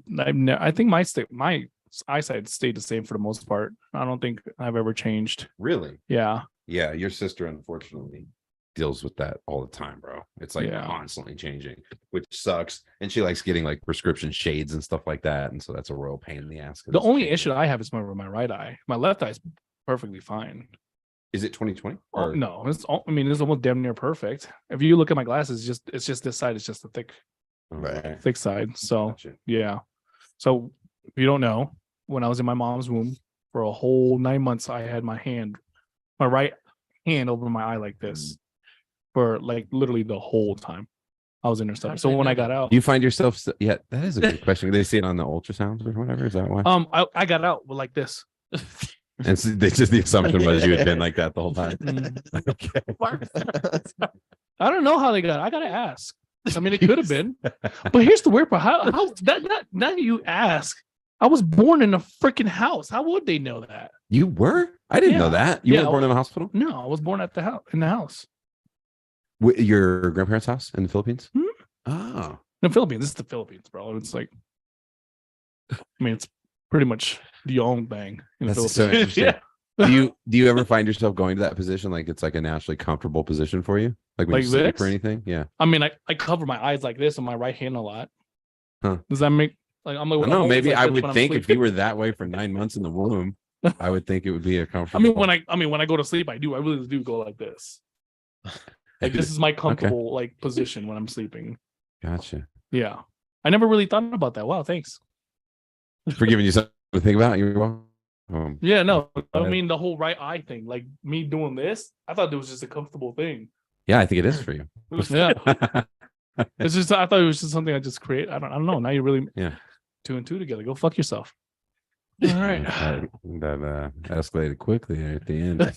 I think my eyesight stayed the same for the most part. I don't think I've ever changed.
Really?
Yeah.
Yeah, your sister unfortunately deals with that all the time, bro. It's like
Yeah.
constantly changing, which sucks. And she likes getting like prescription shades and stuff like that, and so that's a real pain in the ass. 'Cause
The
it's
only
changing.
issue I have is my right eye. My left eye is perfectly fine.
Is it 2020?
Oh, no, it's almost damn near perfect. If you look at my glasses, it's just this side is just a
Right.
thick side. So
Gotcha.
yeah. So if you don't know, when I was in my mom's womb for a whole 9 months, I had my right hand over my eye like this for like literally the whole time I was in her stomach. So when I got out,
Do you find yourself? Yeah, that is a good question. They see it on the ultrasounds or whatever. Is that why?
I got out with like this.
And so they just the assumption was you had been like that the whole time. Okay.
I don't know how they got it. I gotta ask. I mean, it could have been, but here's the weird part. How that now you ask? I was born in a freaking house. How would they know that?
You were? I didn't know
Yeah.
that. You
Yeah,
were born in a hospital?
No, I was born at the house in the house.
Your grandparents' house in the Philippines?
Hmm?
Oh,
The Philippines. This is the Philippines, bro. It's like, I mean, it's pretty much the own thing in the
that's so
Philippines.
interesting.
Yeah.
Do you ever find yourself going to that position? Like it's like a naturally comfortable position for you? Like when
Like
you sleep or
this?
anything? Yeah.
I mean, I cover my eyes like this on my right hand a lot.
Huh.
Does that make like I'm like
I don't
I'm
know.
always
Maybe
like
I
this
would
when I'm
think if
sleeping.
you were that way for 9 months in the womb, I would think it would be a
I
comfortable.
mean when I go to sleep, I really do go like this. Like this is my comfortable like position when I'm sleeping.
Gotcha.
Yeah. I never really thought about that. Wow, thanks.
For giving you something to think about. You're welcome.
Yeah, no. I
ahead.
mean the whole right eye thing, like me doing this, I thought it was just a comfortable thing.
Yeah, I think it is for you.
Yeah. It's just I thought it was just something I just create. I don't know. Now you really
Yeah.
2 and 2 together. Go fuck yourself. All right.
That escalated quickly there at the end.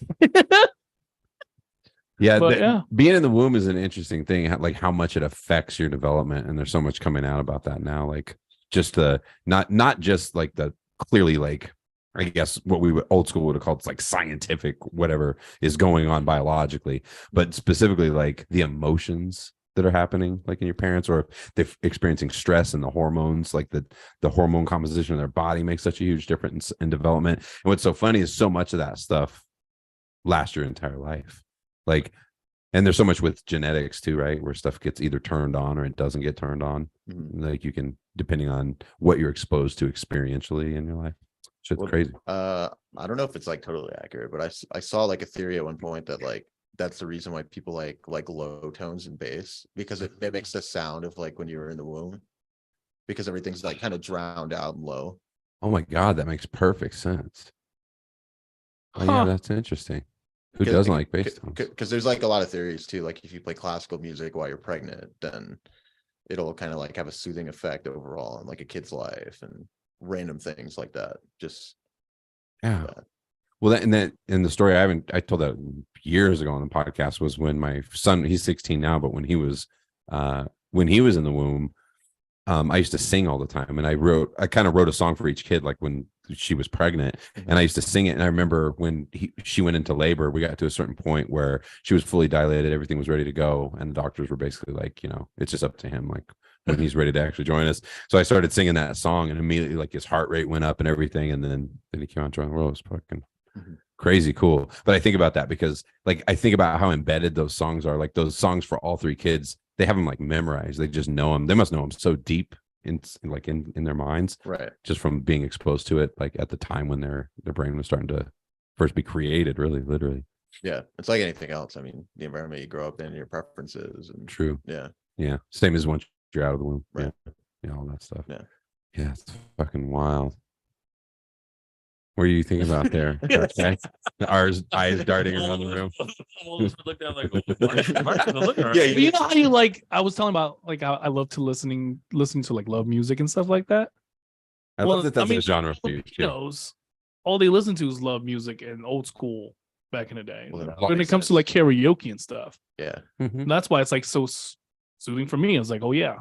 Yeah,
But yeah.
being in the womb is an interesting thing, like how much it affects your development, and there's so much coming out about that now. Like just the not just like the clearly like I guess what we would old school would have called like scientific whatever is going on biologically, but specifically like the emotions that are happening like in your parents, or if they're experiencing stress and the hormones, like the hormone composition of their body makes such a huge difference in development. And what's so funny is so much of that stuff lasts your entire life. Like, and there's so much with genetics too, right? Where stuff gets either turned on or it doesn't get turned on.
Mhm.
Like you can, depending on what you're exposed to experientially in your life. Shit's
Well,
crazy.
I don't know if it's like totally accurate, but I saw like a theory at one point that like that's the reason why people like low tones and bass, because it mimics the sound of like when you were in the womb, because everything's like kind of drowned out and low.
Oh my God, that makes perfect sense. Oh, yeah,
Huh.
that's interesting. Who doesn't like bass tones?
Because there's like a lot of theories too. Like if you play classical music while you're pregnant, then it'll kind of like have a soothing effect overall on like a kid's life and random things like that. Just
Yeah.
that.
Well, that and that in the story I told that years ago on the podcast was when my son, he's 16 now, but when he was in the womb, I used to sing all the time, and I kind of wrote a song for each kid, like when she was pregnant, and I used to sing it. And I remember when she went into labor, we got to a certain point where she was fully dilated, everything was ready to go, and the doctors were basically like, it's just up to him, like when he's ready to actually join us. So I started singing that song, and immediately like his heart rate went up and everything, and then he came on join the world. It was fucking crazy cool. But I think about that because like I think about how embedded those songs are, like those songs for all three kids. They have them like memorized. They just know them. They must know them so deep in their minds,
Right.
just from being exposed to it, like at the time when their brain was starting to first be created, really, literally.
Yeah. It's like anything else. I mean, the environment you grow up in, your preferences, and
True.
yeah.
Same as once you're out of the womb.
Right.
Yeah, all that stuff.
Yeah.
It's fucking wild. What are you thinking about there? Okay. Our eyes darting around the room.
Yeah, you know how you like I was telling about like I love to listening to like love music and stuff like that.
I love that that's a genre for you too.
Filipinos, all they listen to is love music and old school back in the day.
Well,
When it comes to like karaoke and stuff,
Yeah.
Mhm.
and that's why it's like so soothing for me. It's like, oh yeah,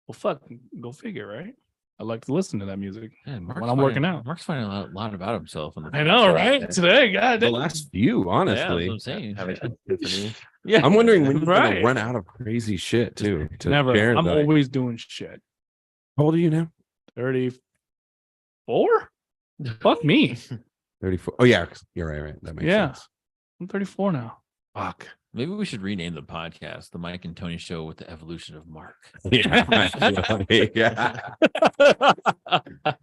well fuck, go figure, right? I like to listen to that music when I'm working out.
Mark's finding a lot about himself.
I know, right? Today, God,
The last few,
Yeah,
honestly.
that's what I'm saying.
Having an epiphany.
Yeah,
I'm wondering when you're
Right.
gonna run out of crazy shit too. To
never.
share,
I'm
like-
always doing shit.
How old are you now?
34. Fuck me.
34. Oh yeah, you're right. That makes
Yeah.
sense.
I'm 34 now. Fuck.
Maybe we should rename the podcast the Mike and Tony Show with the evolution of Mark.
Yeah.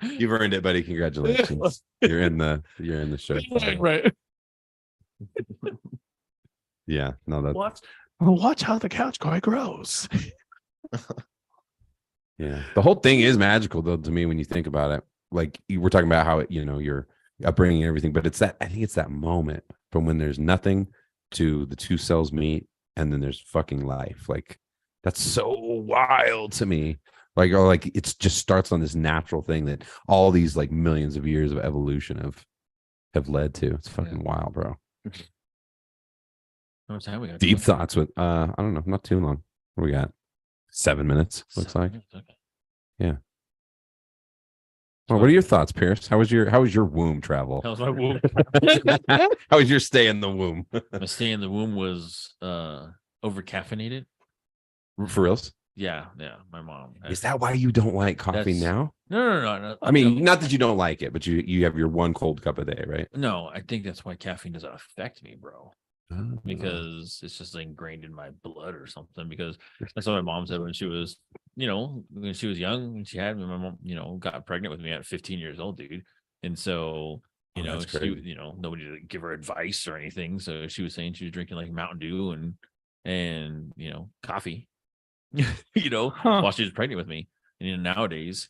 You've earned it, buddy. Congratulations. You're in the show.
Right.
Yeah. No, that's
Watch how the couch guy grows.
yeah. The whole thing is magical though to me when you think about it. Like you were talking about how it, your upbringing and everything, but I think it's that moment from when there's nothing to the two cells meet and then there's fucking life. Like that's so wild to me. Like, or like it's just starts on this natural thing that all these like millions of years of evolution have led to. It's fucking wild, bro.
How much time we got?
Deep thoughts with I don't know, not too long. What do we got? 7 minutes, looks like.
Okay.
Well, what are your thoughts, Pierce? How was your womb travel?
That was my womb.
How was your stay in the womb?
My stay in the womb was over caffeinated.
For reals?
Yeah, my mom.
Is that why you don't like coffee
That's-
now?
No.
I mean, not that you don't like it, but you have your one cold cup a day, right?
No, I think that's why caffeine doesn't affect me, bro.
Oh.
Because it's just ingrained in my blood or something. Because that's what my mom said when she was, when she was young, when she had me, my mom, got pregnant with me at 15 years old, dude. And so,
that's
she,
crazy.
nobody to give her advice or anything. So she was saying she was drinking like Mountain Dew and coffee,
Huh.
while she was pregnant with me. And nowadays,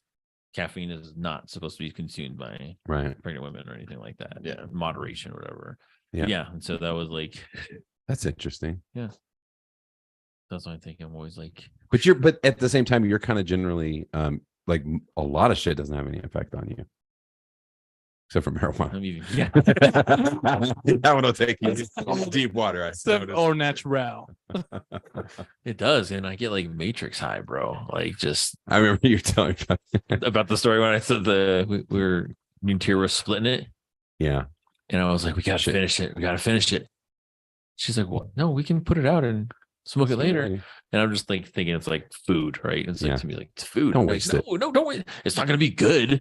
caffeine is not supposed to be consumed by
Right.
pregnant women or anything like that.
Yeah.
Moderation or whatever.
Yeah.
Yeah. And so that was like,
That's interesting.
that's why I think I'm always like,
But at the same time, you're kind of generally like a lot of shit doesn't have any effect on you. Except for marijuana.
I'm even,
That one will take you deep water. I noticed.
Or natural.
it does. And I get like Matrix high, bro. Like just
I remember you telling me
about the story when I said we were, me and Tyra was splitting it.
Yeah.
And I was like, we got to finish it. We got to finish it. She's like, what? No, we can put it out and smoke it later. And I'm just like thinking it's like food, right? It's like to me like it's food.
Don't
I'm
waste
like, no, don't wait. It's not going to be good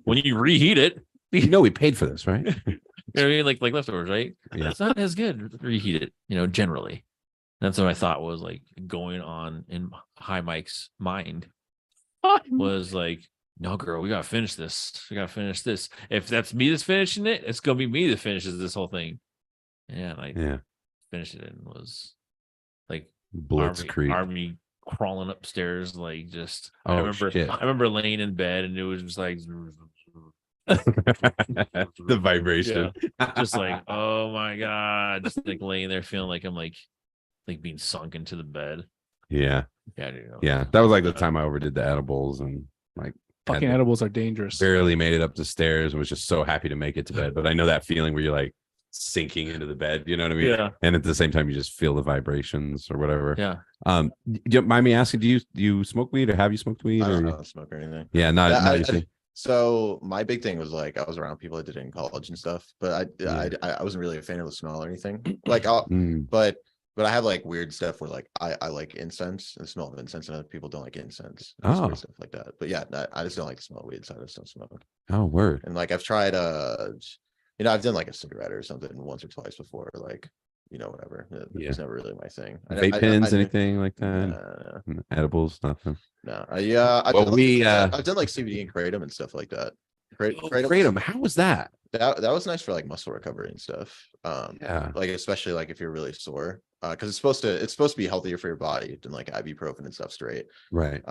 when you reheat it.
You know we paid for this, right?
You know what I mean? Like leftovers, right?
Yeah.
It's not as good. Reheat it, generally. That's what I thought was like going on in High Mike's mind was like, no, girl, we gotta finish this. We gotta finish this. If that's me that's finishing it, it's gonna be me that finishes this whole thing. And I finished it and was like
Blitzkrieg.
army crawling upstairs, like just
Oh, shit.
I remember laying in bed and it was just like
The vibration.
just like, oh my god, just like laying there feeling like I'm like being sunk into the bed.
Yeah.
Dude,
Yeah. That was like the time I overdid the edibles and like
Fucking edibles are dangerous.
barely made it up the stairs and was just so happy to make it to bed. But I know that feeling where you're like sinking into the bed, you know what I mean?
Yeah.
And at the same time, you just feel the vibrations or whatever.
Yeah.
Do you mind me asking, do you smoke weed or have you smoked weed?
I
Or
don't smoke or anything.
yeah, not
So my big thing was like I was around people that did it in college and stuff, but I wasn't really a fan of the smell or anything. Like but I have like weird stuff where like I like incense and the smell of incense, and other people don't like incense. Weird stuff like that. But yeah, I just don't like the smell of weed, so I just don't smoke.
Oh, word.
And like I've tried I've done like a cigarette or something once or twice before, like whatever. It's never really my thing.
Vape pens, anything like that? Edibles, nothing.
No.
Well,
I've done like CBD and kratom and stuff like that.
Kratom, how was that?
That was nice for like muscle recovery and stuff.
Yeah.
Like especially like if you're really sore, because it's supposed to be healthier for your body than like ibuprofen and stuff straight.
Right.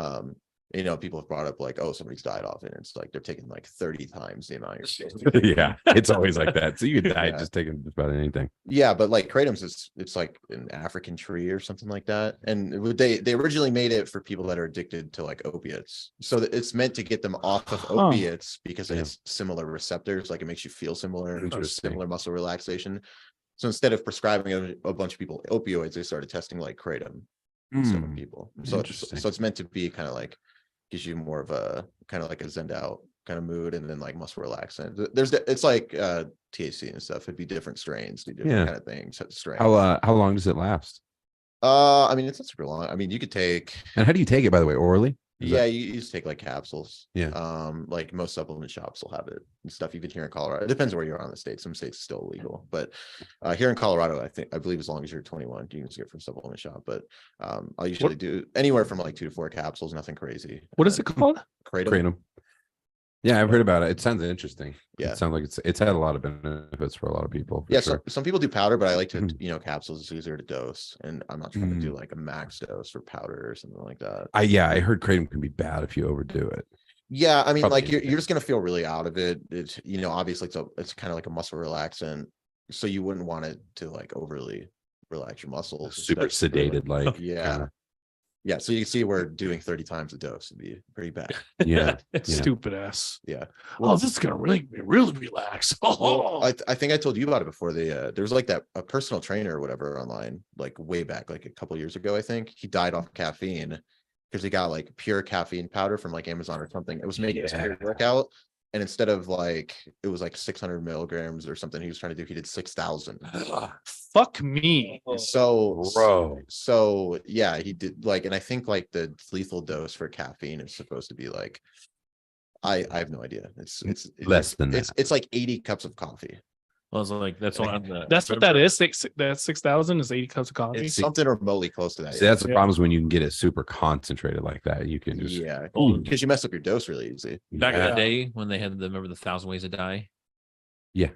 People have brought up like, oh, somebody's died off it. And it's like they're taking like 30 times the amount you're supposed to be.
Yeah, it's always like that. So you could die just taking just about anything.
Yeah, but like kratom's it's like an African tree or something like that. And they originally made it for people that are addicted to like opiates. So it's meant to get them off of opiates because it has similar receptors, like it makes you feel similar muscle relaxation. So instead of prescribing a bunch of people opioids, they started testing like kratom in some people. So it's meant to be kind of like gives you more of a kind of like a zened out kind of mood, and then like muscle relaxant. It's like THC and stuff. It'd be different strains, different kind of things. Strains.
How long does it last?
I mean, it's not super long. I mean, you could take.
And how do you take it, by the way? Orally?
You just take like capsules.
Yeah.
Like most supplement shops will have it and stuff. Even here in Colorado, it depends where you are on the state. Some states still illegal, but here in Colorado, I believe as long as you're 21, you can just get it from supplement shop. But I'll usually do anywhere from like 2 to 4 capsules. Nothing crazy.
What is it called?
Kratom.
Yeah, I've heard about it. It sounds interesting.
Yeah,
it sounds like it's had a lot of benefits for a lot of people.
Yeah, some people do powder, but I like to capsules is easier to dose, and I'm not trying to do like a max dose for powder or something like that.
I heard kratom can be bad if you overdo it.
Yeah, I mean, probably like you're just gonna feel really out of it. It's obviously it's kind of like a muscle relaxant, so you wouldn't want it to like overly relax your muscles.
Super sedated, like
yeah. Yeah, so you can see where doing 30 times a dose would be pretty bad.
Yeah,
stupid ass.
Yeah.
Well, this is gonna really relax. Oh,
I think I told you about it before. There's like a personal trainer or whatever online, like way back, like a couple years ago. I think he died off caffeine because he got like pure caffeine powder from like Amazon or something. It was making his workout, And instead of like it was like 600 milligrams or something he was trying to do, he did 6,000.
Fuck me.
So yeah, he did like, and I think like the lethal dose for caffeine is supposed to be like, I have no idea. It's
Less than that.
It's like 80 cups of coffee.
Well, it's like that's what
That's what that is. That 6,000 is 80 cups of coffee.
It's something remotely close to that.
See, that's the problem is when you can get it super concentrated like that. You can just
Yeah,
Ooh.
because you mess up your dose really easy.
back in
Yeah.
the day when they had remember the 1,000 Ways to Die.
Yeah.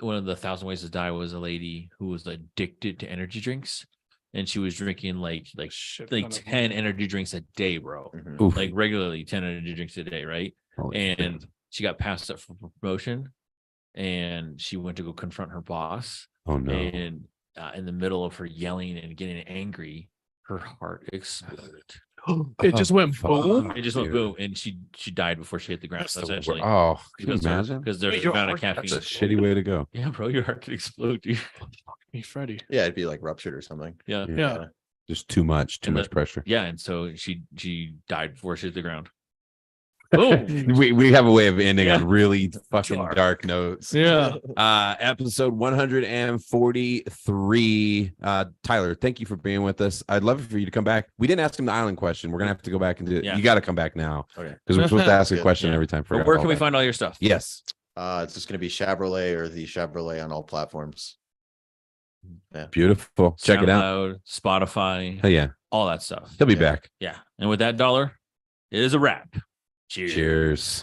One of the 1,000 Ways to Die was a lady who was addicted to energy drinks, and she was drinking like
Shit
like
ton of
10 energy drinks a day, bro.
Mhm.
Oof.
Like regularly 10 energy drinks a day, right?
Holy shit.
And she got passed up for promotion, and she went to go confront her boss.
Oh no.
And in the middle of her yelling and getting angry, her heart exploded.
It just went
fuck,
boom.
It just went
dude.
boom, and she died before she hit the ground.
That's the
Essentially,
wor- oh, can you
because
imagine?
because there's
Wait,
the
your
amount of
heart-
caffeine.
That's a shitty way to go.
Yeah, bro, your heart could explode, dude.
Me, Freddie.
Yeah, it'd be like ruptured or something.
Yeah,
Yeah.
Just too much
And
pressure.
yeah, and so she died before she hit the ground.
Boom.
we have a way of ending
Yeah.
on really fucking
Dark.
dark notes.
Yeah.
Episode 143. Tyler, thank you for being with us. I'd love for you to come back. We didn't ask him the island question. We're gonna have to go back and do it.
Yeah.
You got to come back now
Okay.
because we're supposed to ask a
Good.
question
Yeah.
every time.
But
Forgot
where
all
can we
that.
find all your stuff?
Yes.
It's just gonna be Shavrolet or the Shavrolet on all platforms.
Beautiful. Check it out.
SoundCloud, Spotify,
Hell yeah.
all that stuff.
He'll be
Yeah.
back.
Yeah, and with that dollar, it is a wrap. Cheers.
Cheers.